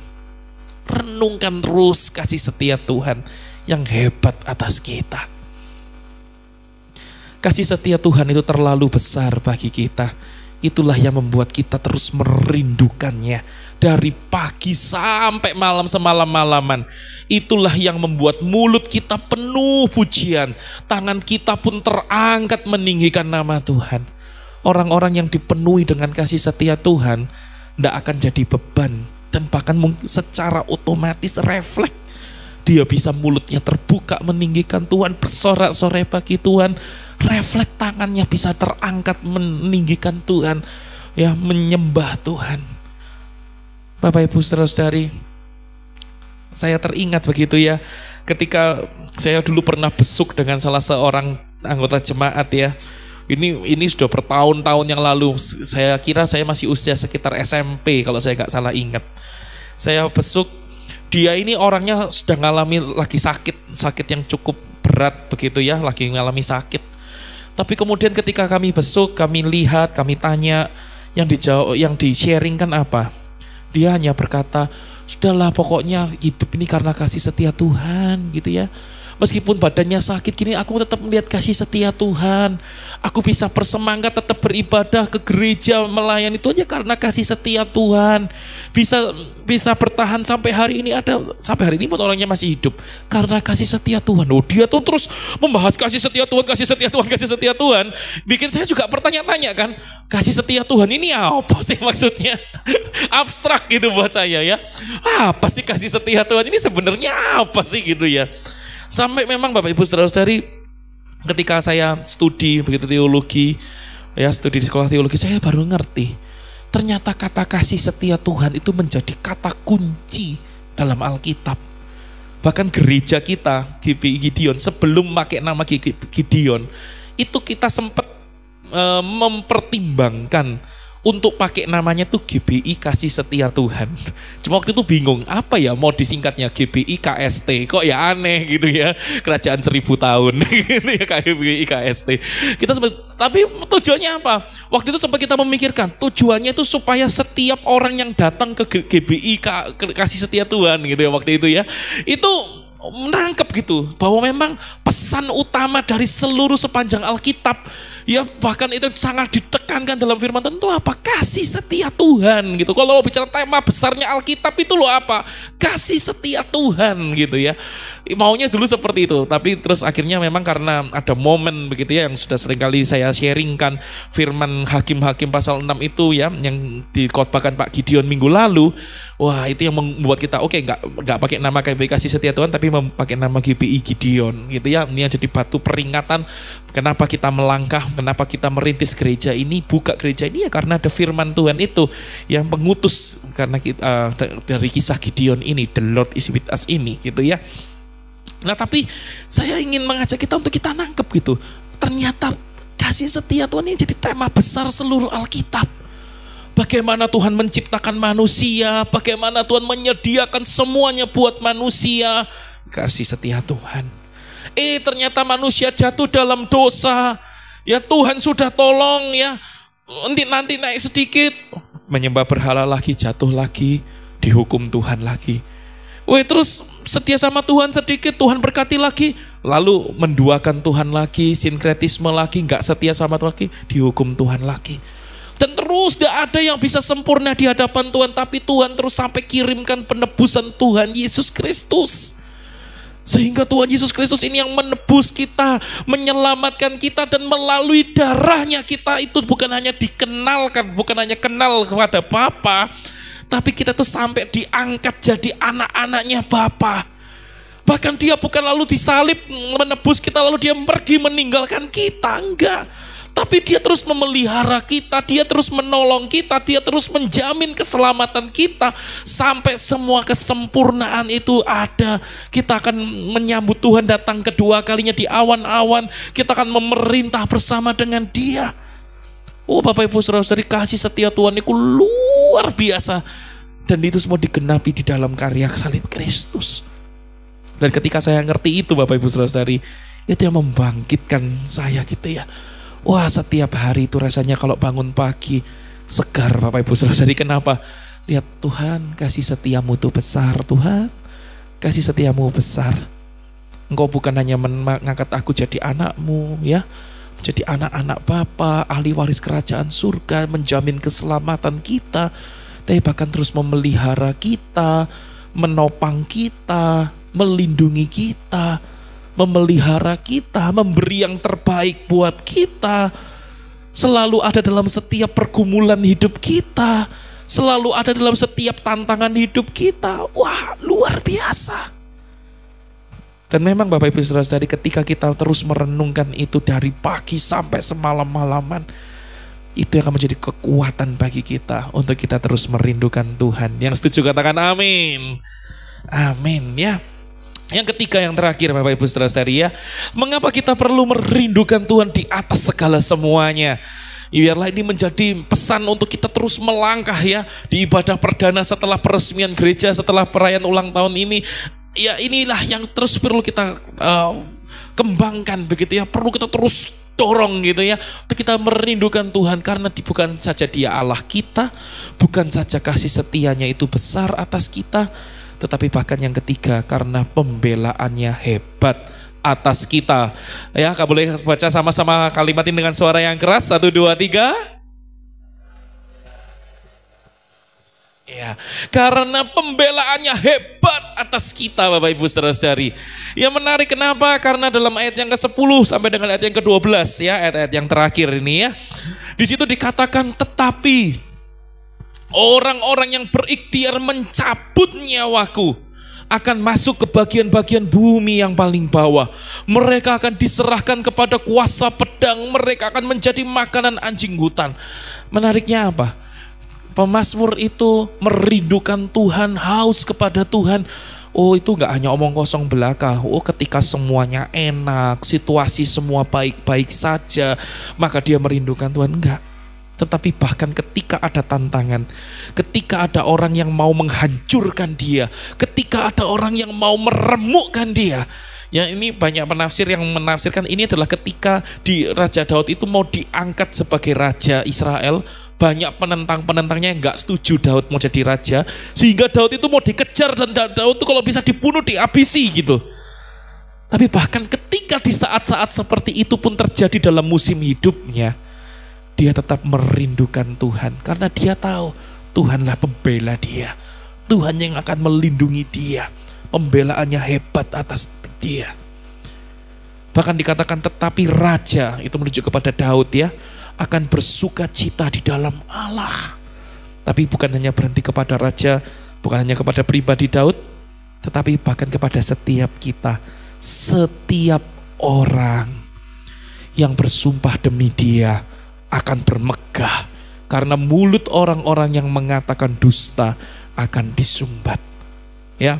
Renungkan terus kasih setia Tuhan yang hebat atas kita. Kasih setia Tuhan itu terlalu besar bagi kita. Itulah yang membuat kita terus merindukannya dari pagi sampai malam, semalam-malaman. Itulah yang membuat mulut kita penuh pujian, tangan kita pun terangkat meninggikan nama Tuhan. Orang-orang yang dipenuhi dengan kasih setia Tuhan tidak akan jadi beban, dan bahkan secara otomatis refleks dia bisa mulutnya terbuka meninggikan Tuhan, bersorak-sorai bagi Tuhan, refleks tangannya bisa terangkat meninggikan Tuhan, ya, menyembah Tuhan. Bapak Ibu Saudara-saudari, saya teringat begitu ya, ketika saya dulu pernah besuk dengan salah seorang anggota jemaat ya. Ini sudah bertahun-tahun yang lalu. Saya kira saya masih usia sekitar SMP kalau saya nggak salah ingat. Saya besuk, dia ini orangnya sudah ngalami lagi sakit yang cukup berat begitu ya, lagi ngalami sakit. Tapi kemudian ketika kami besuk, kami lihat, kami tanya, yang di-sharingkan apa? Dia hanya berkata, sudahlah pokoknya hidup ini karena kasih setia Tuhan gitu ya. Meskipun badannya sakit gini, aku tetap melihat kasih setia Tuhan. Aku bisa bersemangat tetap beribadah ke gereja, melayani itu aja karena kasih setia Tuhan. Bisa bertahan sampai hari ini, sampai hari ini pun orangnya masih hidup karena kasih setia Tuhan. Oh, dia tuh terus membahas kasih setia Tuhan, kasih setia Tuhan, kasih setia Tuhan. Bikin saya juga bertanya-tanya kan, kasih setia Tuhan ini apa sih maksudnya? Abstrak gitu buat saya ya. Apa sih kasih setia Tuhan ini sebenarnya apa sih gitu ya? Sampai memang Bapak Ibu Saudara-saudari, ketika saya studi begitu teologi, ya studi di sekolah teologi, saya baru ngerti ternyata kata kasih setia Tuhan itu menjadi kata kunci dalam Alkitab. Bahkan gereja kita GBI Gideon, sebelum pakai nama Gideon, itu kita sempat mempertimbangkan untuk pakai namanya tuh GBI Kasih Setia Tuhan. Cuma waktu itu bingung, apa ya mau disingkatnya GBI KST, kok ya aneh gitu ya, kerajaan 1000 tahun gitu ya, GBI KST. Kita sempat, tapi tujuannya apa? Waktu itu sempat kita memikirkan, tujuannya itu supaya setiap orang yang datang ke GBI Kasih Setia Tuhan gitu ya waktu itu ya, itu menangkap gitu bahwa memang pesan utama dari seluruh sepanjang Alkitab, ya bahkan itu sangat ditekankan dalam firman Tuhan itu apa? Kasih setia Tuhan gitu. Kalau bicara tema besarnya Alkitab itu loh apa? Kasih setia Tuhan gitu ya. Maunya dulu seperti itu, tapi terus akhirnya memang karena ada momen begitu ya yang sudah seringkali saya sharingkan, firman Hakim-Hakim pasal 6 itu ya yang dikhotbahkan Pak Gideon minggu lalu. Wah, itu yang membuat kita nggak pakai nama KBI Kasih Setia Tuhan tapi pakai nama GBI Gideon gitu ya. Ini yang jadi batu peringatan kenapa kita melangkah, kenapa kita merintis gereja ini, buka gereja ini ya karena ada firman Tuhan itu yang mengutus karena kita dari kisah Gideon ini, the Lord is with us ini gitu ya. Nah, tapi saya ingin mengajak kita untuk kita nangkep gitu. Ternyata kasih setia Tuhan ini jadi tema besar seluruh Alkitab. Bagaimana Tuhan menciptakan manusia, bagaimana Tuhan menyediakan semuanya buat manusia. Kasih setia Tuhan. Ternyata manusia jatuh dalam dosa. Ya Tuhan sudah tolong ya. Nanti naik sedikit, menyembah berhala lagi, jatuh lagi, dihukum Tuhan lagi. Terus setia sama Tuhan sedikit, Tuhan berkati lagi, lalu menduakan Tuhan lagi, sinkretisme lagi, nggak setia sama Tuhan lagi, dihukum Tuhan lagi. Dan terus tidak ada yang bisa sempurna di hadapan Tuhan, tapi Tuhan terus sampai kirimkan penebusan Tuhan Yesus Kristus. Sehingga Tuhan Yesus Kristus ini yang menebus kita, menyelamatkan kita, dan melalui darahnya kita itu bukan hanya dikenalkan, bukan hanya kenal kepada Bapa, tapi kita tuh sampai diangkat jadi anak-anaknya Bapa. Bahkan dia bukan lalu disalib menebus kita lalu dia pergi meninggalkan kita, enggak. Tapi dia terus memelihara kita, dia terus menolong kita, dia terus menjamin keselamatan kita. Sampai semua kesempurnaan itu ada. Kita akan menyambut Tuhan datang kedua kalinya di awan-awan. Kita akan memerintah bersama dengan dia. Bapak Ibu Saudara-saudari, kasih setia Tuhan itu luar biasa. Dan itu semua digenapi di dalam karya salib Kristus. Dan ketika saya ngerti itu Bapak Ibu Saudara-saudari, itu yang membangkitkan saya gitu ya. Wah, setiap hari itu rasanya kalau bangun pagi segar Bapak Ibu Saudara-saudari. Kenapa? Lihat Tuhan, kasih setiamu itu besar Tuhan. Kasih setiamu besar. Engkau bukan hanya mengangkat aku jadi anakmu ya. Jadi anak-anak Bapa, ahli waris kerajaan surga, menjamin keselamatan kita. Tapi bahkan terus memelihara kita, menopang kita, melindungi kita, memelihara kita, memberi yang terbaik buat kita, selalu ada dalam setiap pergumulan hidup kita, selalu ada dalam setiap tantangan hidup kita. Wah, luar biasa. Dan memang Bapak Ibu Saudara-saudari, ketika kita terus merenungkan itu dari pagi sampai semalam-malaman, itu yang akan menjadi kekuatan bagi kita untuk kita terus merindukan Tuhan. Yang setuju katakan amin. Amin ya. Yang ketiga, yang terakhir Bapak Ibu Saudara-saudari ya, mengapa kita perlu merindukan Tuhan di atas segala semuanya? Biarlah ini menjadi pesan untuk kita terus melangkah ya di ibadah perdana setelah peresmian gereja, setelah perayaan ulang tahun ini. Ya inilah yang terus perlu kita kembangkan begitu ya, perlu kita terus dorong gitu ya, untuk kita merindukan Tuhan karena bukan saja Dia Allah kita, bukan saja kasih setianya itu besar atas kita, tetapi bahkan yang ketiga karena pembelaannya hebat atas kita. Ya, Kak boleh baca sama-sama kalimat ini dengan suara yang keras. 1, 2, 3. Ya, karena pembelaannya hebat atas kita Bapak Ibu Saudara-saudari. Ya menarik kenapa? Karena dalam ayat yang ke-10 sampai dengan ayat yang ke-12 ya, ayat-ayat yang terakhir ini ya. Di situ dikatakan tetapi orang-orang yang berikhtiar mencabut nyawaku akan masuk ke bagian-bagian bumi yang paling bawah. Mereka akan diserahkan kepada kuasa pedang, mereka akan menjadi makanan anjing hutan. Menariknya apa? Pemazmur itu merindukan Tuhan, haus kepada Tuhan. Oh, itu gak hanya omong kosong belaka. Oh, ketika semuanya enak, situasi semua baik-baik saja, maka dia merindukan Tuhan. Enggak. Tetapi bahkan ketika ada tantangan, ketika ada orang yang mau menghancurkan dia, ketika ada orang yang mau meremukkan dia. Ya, ini banyak penafsir yang menafsirkan ini adalah ketika di Raja Daud itu mau diangkat sebagai Raja Israel. Banyak penentang-penentangnya yang gak setuju Daud mau jadi raja, sehingga Daud itu mau dikejar dan Daud itu kalau bisa dibunuh, dihabisi gitu. Tapi bahkan ketika di saat-saat seperti itu pun terjadi dalam musim hidupnya, dia tetap merindukan Tuhan. Karena dia tahu Tuhanlah pembela dia. Tuhan yang akan melindungi dia. Pembelaannya hebat atas dia. Bahkan dikatakan tetapi raja, itu merujuk kepada Daud ya, akan bersuka cita di dalam Allah. Tapi bukan hanya berhenti kepada raja, bukan hanya kepada pribadi Daud, tetapi bahkan kepada setiap kita. Setiap orang yang bersumpah demi dia akan bermegah, karena mulut orang-orang yang mengatakan dusta akan disumbat. Ya,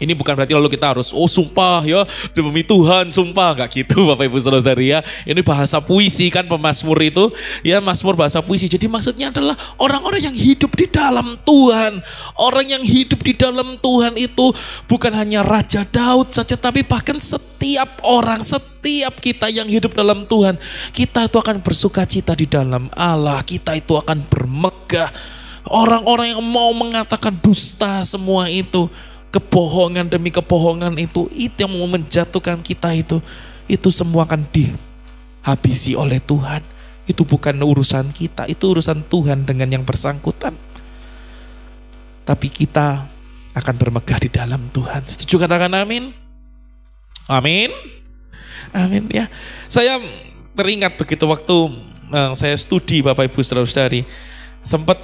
ini bukan berarti lalu kita harus sumpah ya demi Tuhan, sumpah, nggak gitu Bapak Ibu Saudara ya. Ini bahasa puisi kan pemazmur itu ya, mazmur bahasa puisi. Jadi maksudnya adalah orang-orang yang hidup di dalam Tuhan. Orang yang hidup di dalam Tuhan itu bukan hanya Raja Daud saja, tapi bahkan setiap orang, setiap kita yang hidup dalam Tuhan, kita itu akan bersuka cita di dalam Allah. Kita itu akan bermegah. Orang-orang yang mau mengatakan dusta semua itu, kebohongan demi kebohongan itu yang mau menjatuhkan kita itu semua akan dihabisi oleh Tuhan. Itu bukan urusan kita, itu urusan Tuhan dengan yang bersangkutan. Tapi kita akan bermegah di dalam Tuhan. Setuju katakan amin? Amin. Amin ya. Saya teringat begitu waktu saya studi Bapak Ibu Saudara-saudari, sempat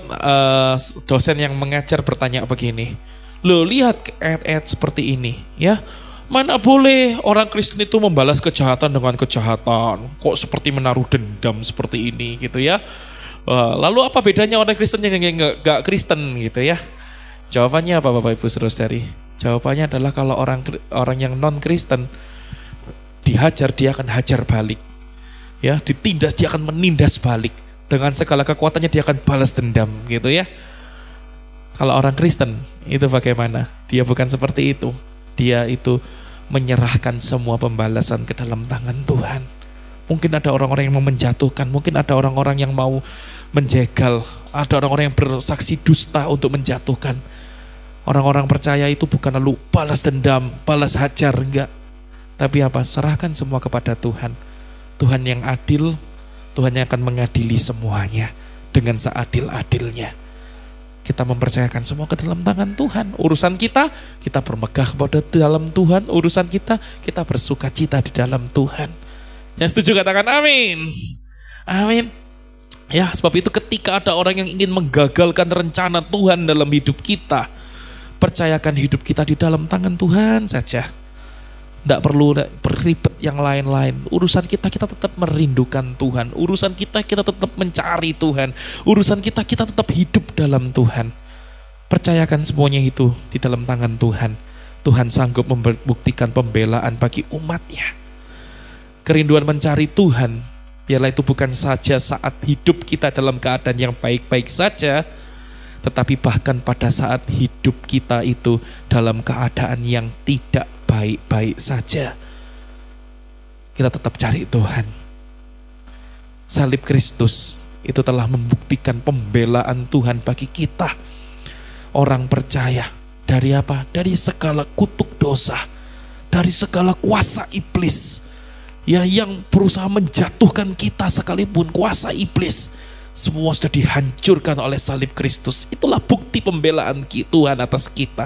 dosen yang mengajar bertanya begini, loh lihat ayat-ayat seperti ini ya, mana boleh orang Kristen itu membalas kejahatan dengan kejahatan, kok seperti menaruh dendam seperti ini gitu ya. Lalu apa bedanya orang Kristen yang gak Kristen gitu ya? Jawabannya apa Bapak Ibu Saudara-saudari? Jawabannya adalah kalau orang yang non Kristen dihajar, dia akan hajar balik ya, ditindas dia akan menindas balik, dengan segala kekuatannya dia akan balas dendam gitu ya. Kalau orang Kristen itu bagaimana? Dia bukan seperti itu. Dia itu menyerahkan semua pembalasan ke dalam tangan Tuhan. Mungkin ada orang-orang yang mau menjatuhkan, mungkin ada orang-orang yang mau menjegal, ada orang-orang yang bersaksi dusta untuk menjatuhkan. Orang-orang percaya itu bukan lalu balas dendam, balas hajar, enggak. Tapi apa? Serahkan semua kepada Tuhan. Tuhan yang adil, Tuhan yang akan mengadili semuanya dengan seadil-adilnya. Kita mempercayakan semua ke dalam tangan Tuhan. Urusan kita bermegah kepada dalam Tuhan. Urusan kita bersuka cita di dalam Tuhan. Yang setuju katakan amin. Amin. Ya, sebab itu ketika ada orang yang ingin menggagalkan rencana Tuhan dalam hidup kita, percayakan hidup kita di dalam tangan Tuhan saja. Tidak perlu berribet yang lain-lain. Urusan kita tetap merindukan Tuhan. Urusan kita tetap mencari Tuhan. Urusan kita tetap hidup dalam Tuhan. Percayakan semuanya itu di dalam tangan Tuhan. Tuhan sanggup membuktikan pembelaan bagi umatnya. Kerinduan mencari Tuhan, biarlah itu bukan saja saat hidup kita dalam keadaan yang baik-baik saja, tetapi bahkan pada saat hidup kita itu dalam keadaan yang tidak baik-baik saja, kita tetap cari Tuhan. Salib Kristus itu telah membuktikan pembelaan Tuhan bagi kita. Orang percaya dari apa? Dari segala kutuk dosa, dari segala kuasa iblis ya, yang berusaha menjatuhkan kita sekalipun, kuasa iblis semua sudah dihancurkan oleh salib Kristus. Itulah bukti pembelaan Tuhan atas kita.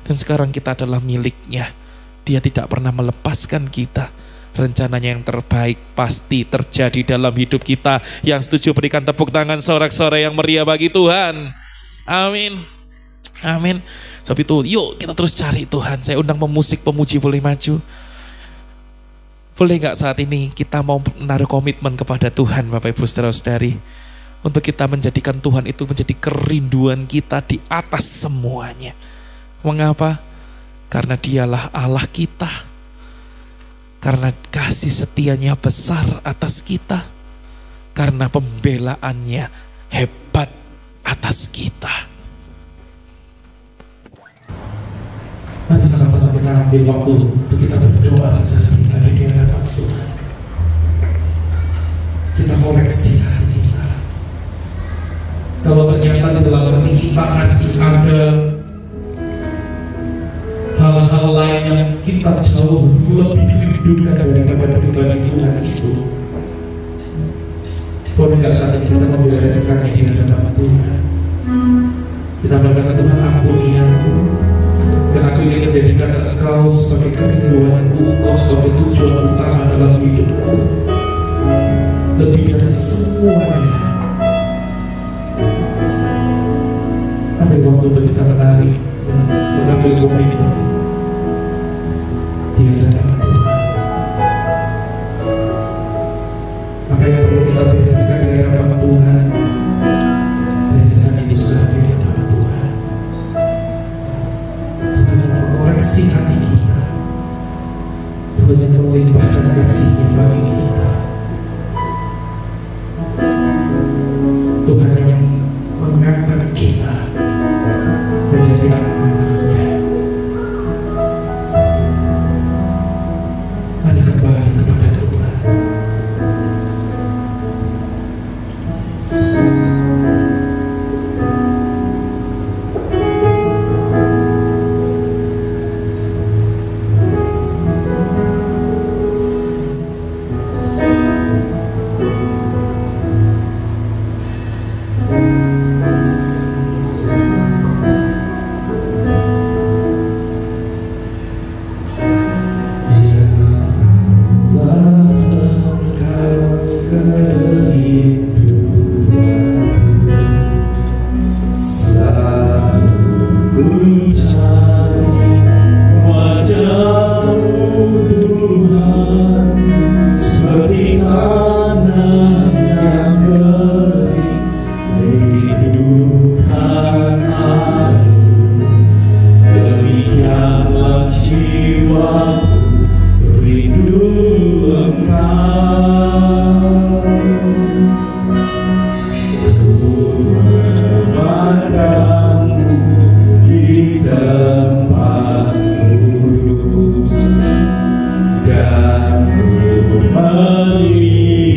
Dan sekarang kita adalah miliknya. Dia tidak pernah melepaskan kita. Rencananya yang terbaik pasti terjadi dalam hidup kita. Yang setuju berikan tepuk tangan sorak-sorai yang meriah bagi Tuhan. Amin. Amin. Sebab itu yuk kita terus cari Tuhan. Saya undang pemusik pemuji boleh maju. Boleh gak saat ini kita mau menaruh komitmen kepada Tuhan Bapak Ibu Saudara-saudari, untuk kita menjadikan Tuhan itu menjadi kerinduan kita di atas semuanya. Mengapa? Karena dialah Allah kita. Karena kasih setianya besar atas kita. Karena pembelaannya hebat atas kita. Mari sama-sama kita ambil waktu untuk kita berdoa secara pribadi di hadapan Tuhan. Kita koreksi hati kita. Kalau ternyata di dalam hati kita masih ada hal-hal lain yang kita jauh lebih kedudukan daripada pribadi Tuhan itu, boleh nggak saat ini kita bereskan di hadapan Tuhan? Kita berkata, Tuhan, ampuni aku, dan aku ingin menjadikan Engkau sebagai kerinduanku, Engkau sebagai tujuan utama dalam hidupku, lebih dari semuanya. Ambil waktu untuk kita menari, mengambil komitmen di hadapan Tuhan. Apa yang perlu kita bereskan di hadapan Tuhan? Bereskan itu sehari di hadapan Tuhan. Tuhan yang mengoreksi hati kita, Tuhan yang melimpahkan kasih-Nya bagi kita, Tuhan yang mengangkat kita menjadi anak-anak-Nya. Mari kembali kepada Tuhan. Dan ku melihat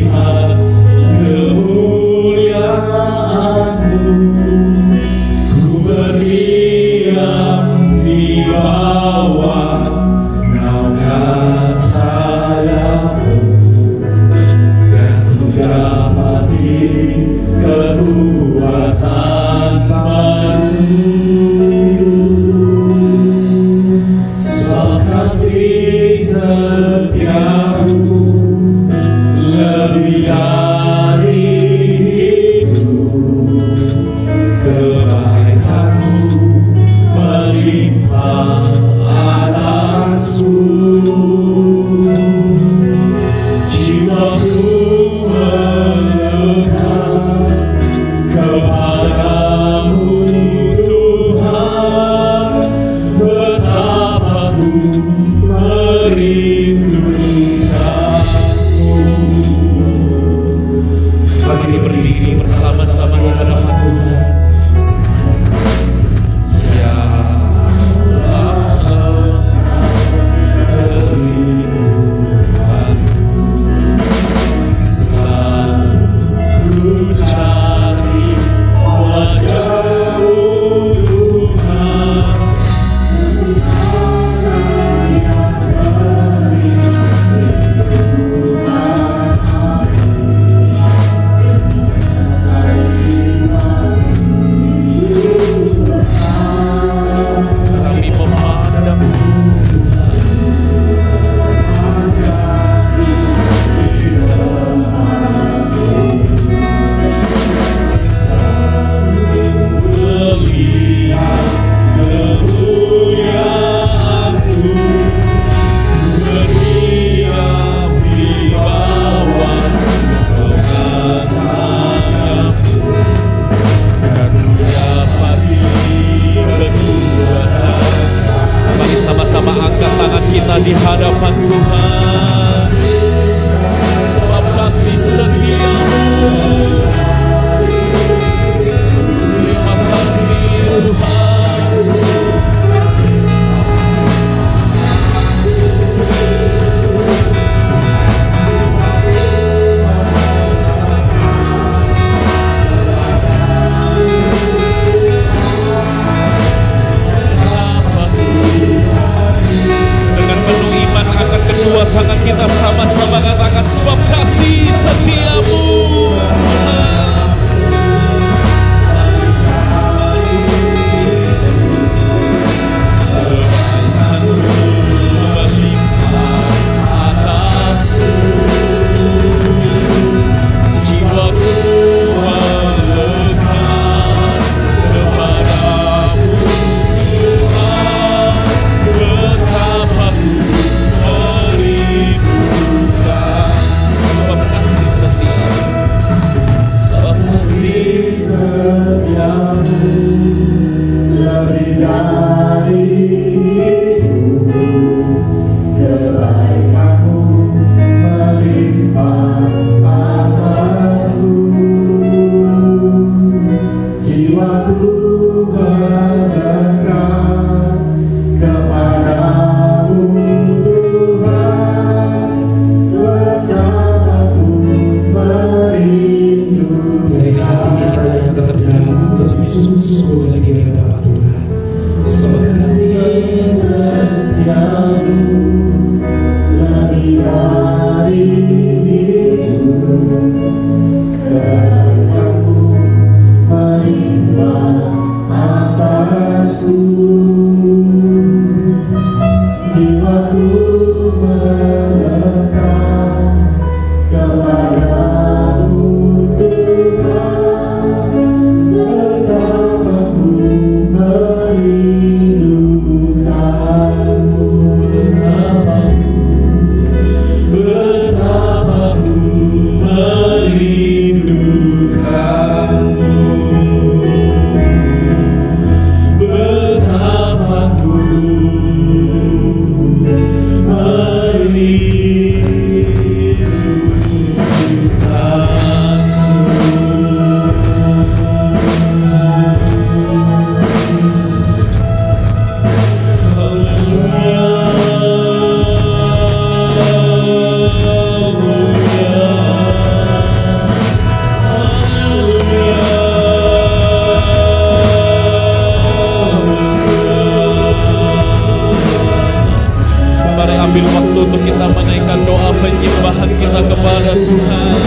kepada Tuhan.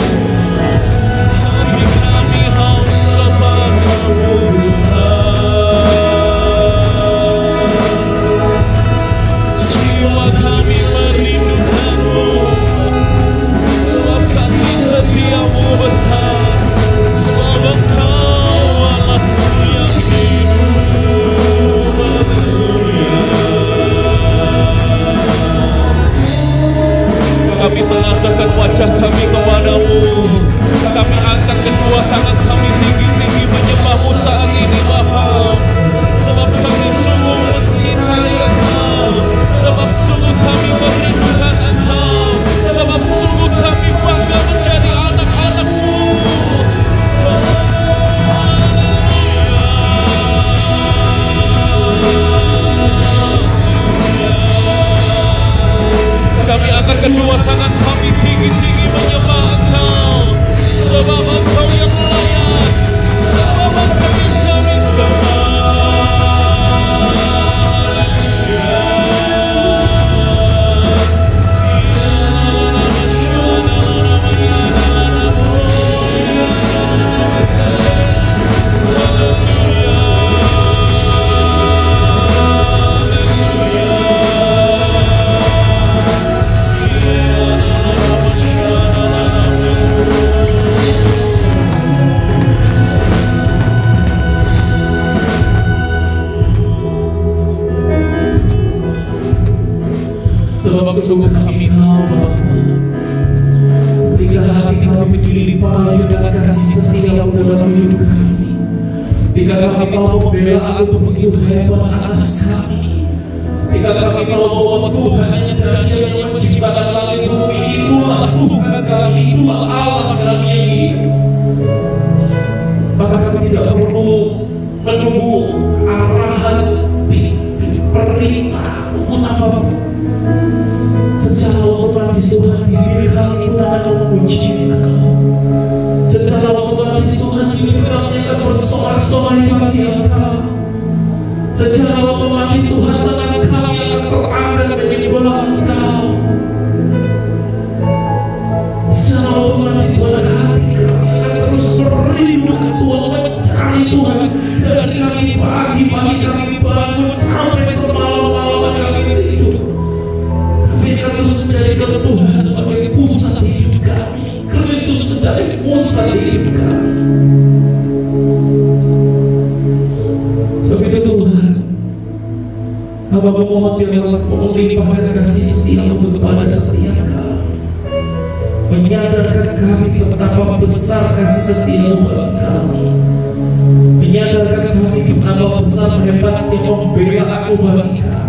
Hati kami haus kepadamu Tuhan. Jiwa kami merindukanmu, sebab kasih setiamu besar, sebab Engkau Allahku yang hidup. Kami mengatakan wajah kami kepadamu. Kami angkat kedua tangan kami tinggi-tinggi menyembahmu saat ini Bapa. Sebab kami sungguh mencintai Engkau, sebab sungguh kami merindukan Engkau, sebab sungguh kami bangga menjadi anak-anak-Mu. Kami angkat kedua tangan kami tinggi-tinggi menyembah Engkau, sebab Engkau yang layak, sebab Engkau yang kami sembah. Sebab sungguh kami tahu Bapa, ketika hati kami dilimpahi dengan kasih setia-Mu dalam hidup kami, ketika kami tahu pembelaan-Mu begitu hebat atas kami, ketika kami tahu bahwa Tuhan yang dahsyat yang menciptakan langit bumi, itulah Tuhan kami, itulah Allah kami yang hidup. Maka kami tidak perlu menunggu arahan, perintah pun apapun. Secara otomatis Tuhan diri kami akan memuji Engkau. Secara otomatis Tuhan diri kami akan bersorak-sorai bagi Engkau. Secara otomatis Tuhan tangan kami akan terangkat menyembah Engkau. Secara otomatis Tuhan hati kami akan terus merindukan Tuhan, mencari Tuhan dari kami pagi-pagi kami bangun sampai semalam-malam kami tidur. Kami akan terus menjadikan Tuhan sebagai pusat hidup kami. Kristus menjadi pusat hidup kami. Sebab itu Tuhan, Hamba memohon biarlah Kau melimpahkan kasih setia-Mu kepada setiap kami, menyadarkan kami betapa besar kasih setia-Mu bagi kami, menyadarkan kami betapa besar hebatnya pembelaan-Mu bagi kami.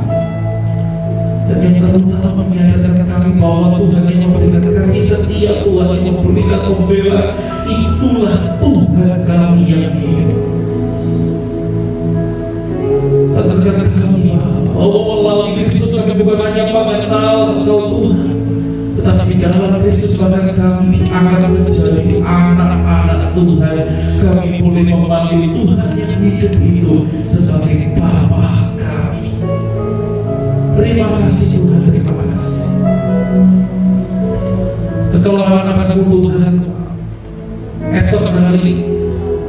Dan yang terutama menyadarkan kami bahwa Tuhan yang memberikan kasih setia, Tuhan yang memberikan pembelaan, itulah Tuhan kami yang hidup. Sadarkan kami bahwa melalui Kristus kami bukan hanya mengenal Engkau Tuhan, tetapi dalam Kristus kami akan menjadi anak-anak Tuhan. Kami boleh memanggil Tuhan yang hidup itu sebagai Bapa kami. Terima kasih Tuhan, terima kasih. Dan kalau anak-anakku Tuhan esok hari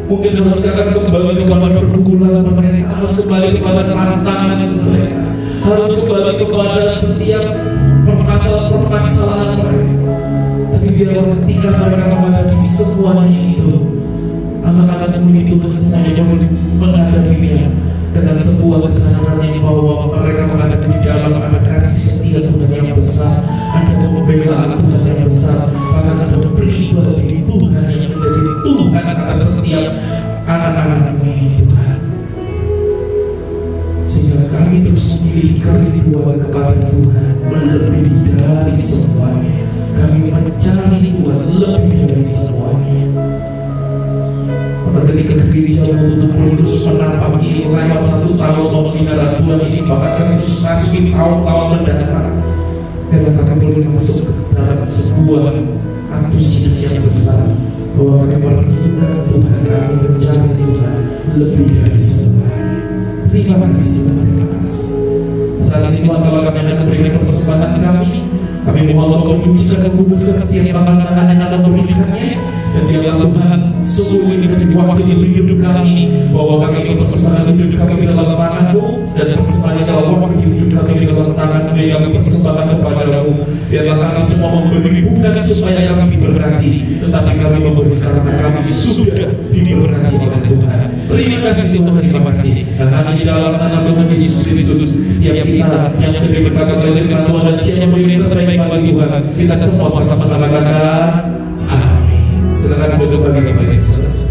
mungkin harus kembali kepada pergumulan mereka, harus kembali kepada tantangan mereka, harus kembali kepada setiap permasalahan mereka. Tapi biarlah ketika mereka menghadapi semuanya itu, anak-anakku itu Tuhan semuanya boleh menghadapinya dengan sebuah kesadaran bahwa mereka menghadapi di dalam ada kasih setia Tuhan yang besar, ada pembelaan Tuhan yang besar, bahkan ada pribadi Tuhan yang menjadi Tuhan atas setiap anak-anak-Mu ini Tuhan. Sehingga kami terus memiliki kerinduan kepada Tuhan melebihi dari semuanya. Kami mencari Tuhan lebih dari semuanya. Ketika kegelisahan Tuhan Yesus menapaki lewat 1 tahun memelihara Tuhan ini, bahkan kami terus masuk di tahun-tahun mendatang, dan kami boleh masuk dalam sebuah antusias yang besar bahwa kami merindukan Tuhan, kami mencari Tuhan lebih dari semuanya. Terima kasih Tuhan, terima kasih. Saat ini Tuhan, kalau kami akan berikan kesempatan kami Kami mohon Kau mencucikan bubuskan setiap anak-anak dan memberkati, dan biarlah Tuhan sungguh ini menjadi wakil hidup kami, bahwa kami mempersembahkan hidup kami dalam tangan-Mu, dan persembahkan dalam wakil hidup kami dalam tangan-Mu yang kami persembahkan kepadamu. Biarlah kami semua memberi bukan supaya kami berberkati, tetapi kami memberi karena kami sudah diberkati oleh Tuhan. Terima kasih Tuhan, terima kasih. Dan hanya di dalam nama Tuhan Yesus Kristus, setiap kita yang sudah diberkati oleh firman Tuhan dan siap memberi yang terbaik bagi Tuhan, kita semua sama-sama katakan amin. Silakan duduk kembali bagi Kristus.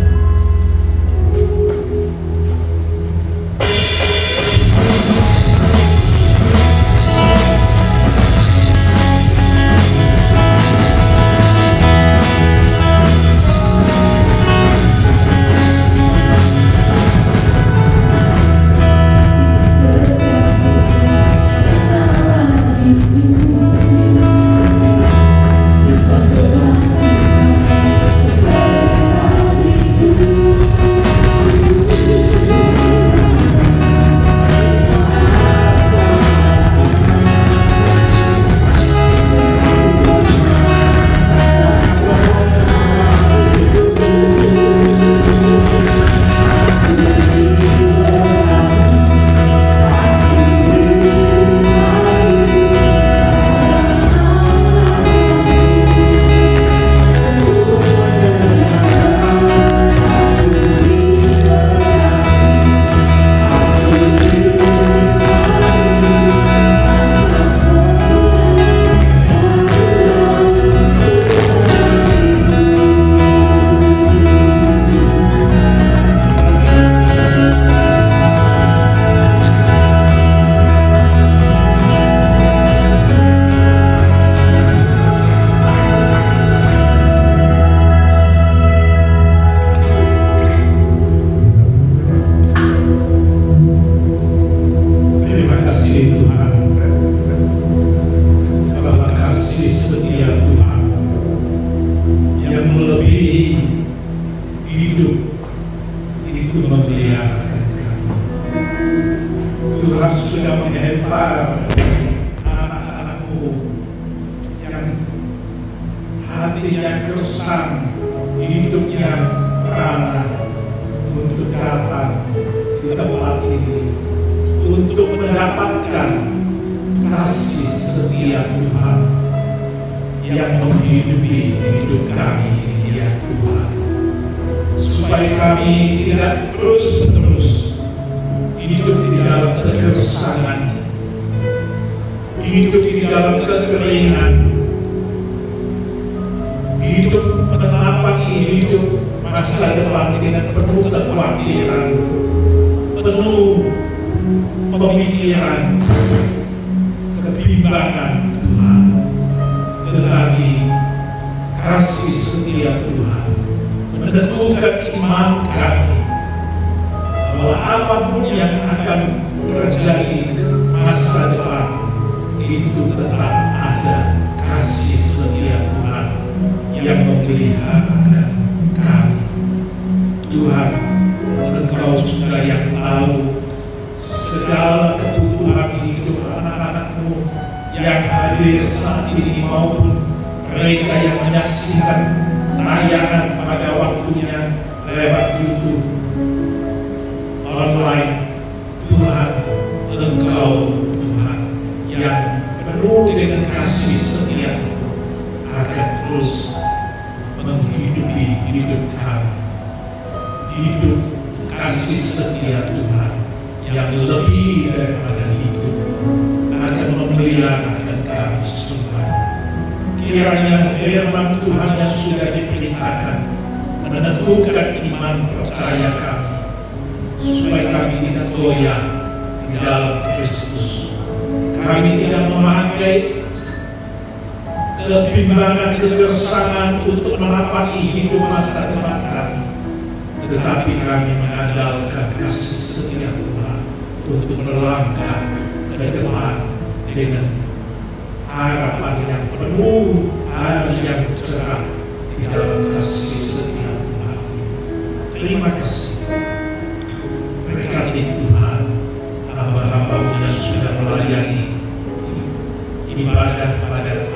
Ibadah pada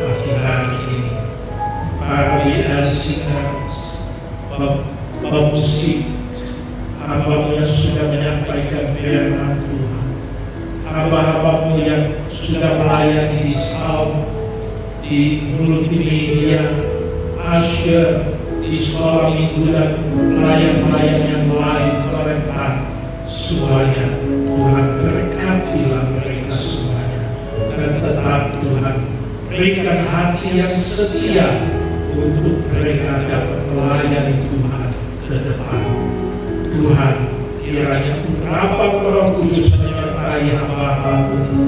singers, pemusik, hamba-Mu yang sudah menyampaikan firman Tuhan, hamba-Mu yang sudah melayani sound di multimedia, usher di sekolah minggu dan pelayan-pelayan yang lain, korektan semuanya. Tuhan berkatilah mereka semuanya, dan tetap Tuhan berikan hati yang setia untuk mereka dapat melayani Tuhan ke depan. Tuhan, kiranya urapan Roh Kudus menyertai hamba-Mu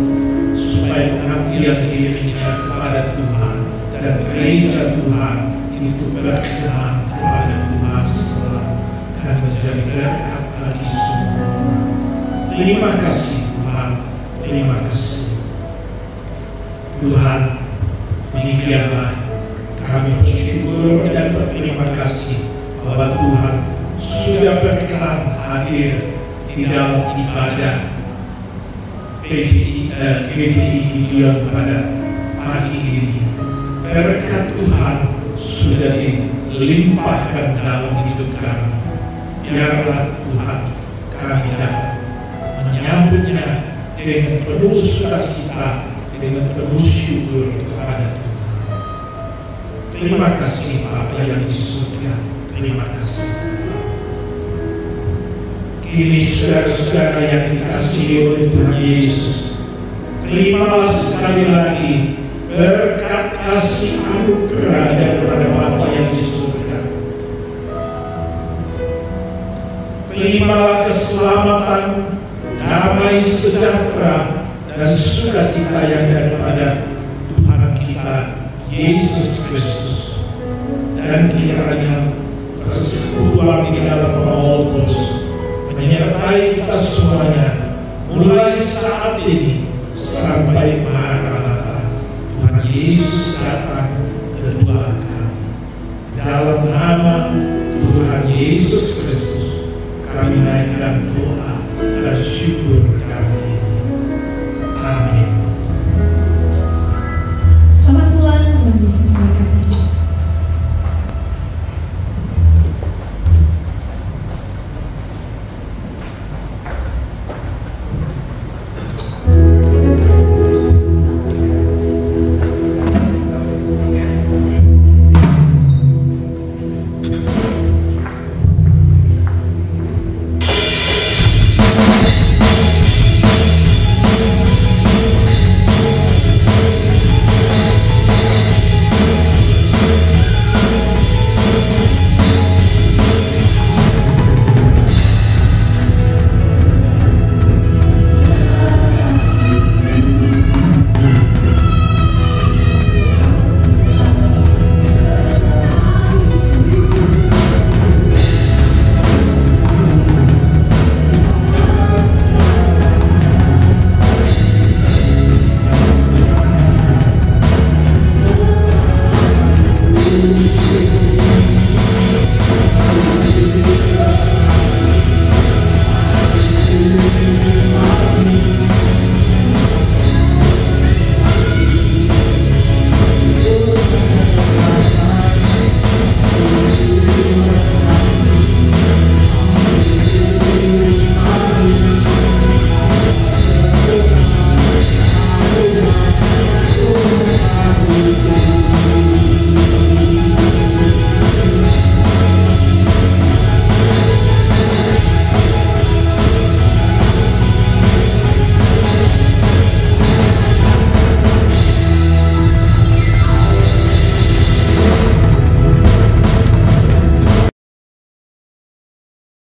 supaya pengabdian dirinya kepada Tuhan dan gereja Tuhan itu berkenan kepada Tuhan selalu dan menjadi berkat bagi semua. Terima kasih Tuhan, terima kasih Tuhan. Demikianlah kami bersyukur dan berterima kasih bahwa Tuhan sudah berkenan hadir di dalam ibadah GBI Gideon pada pagi ini. Berkat Tuhan sudah dilimpahkan dalam hidup kami. Biarlah Tuhan kami dapat menyambutnya dengan penuh sukacita, dengan penuh syukur kepada Tuhan. Terima kasih Bapa yang di surga. Terima kasih. Kini saudara-saudara yang dikasihi oleh Tuhan Yesus, terimalah sekali lagi berkat kasih anugerah daripada Bapa yang di surga. Terimalah keselamatan, damai sejahtera dan sukacita yang daripada Tuhan kita Yesus Kristus, dan kiranya persekutuan di dalam Roh Kudus menyertai kita semuanya mulai saat ini sampai Maranatha Tuhan Yesus datang kedua kali. Dalam nama Tuhan Yesus Kristus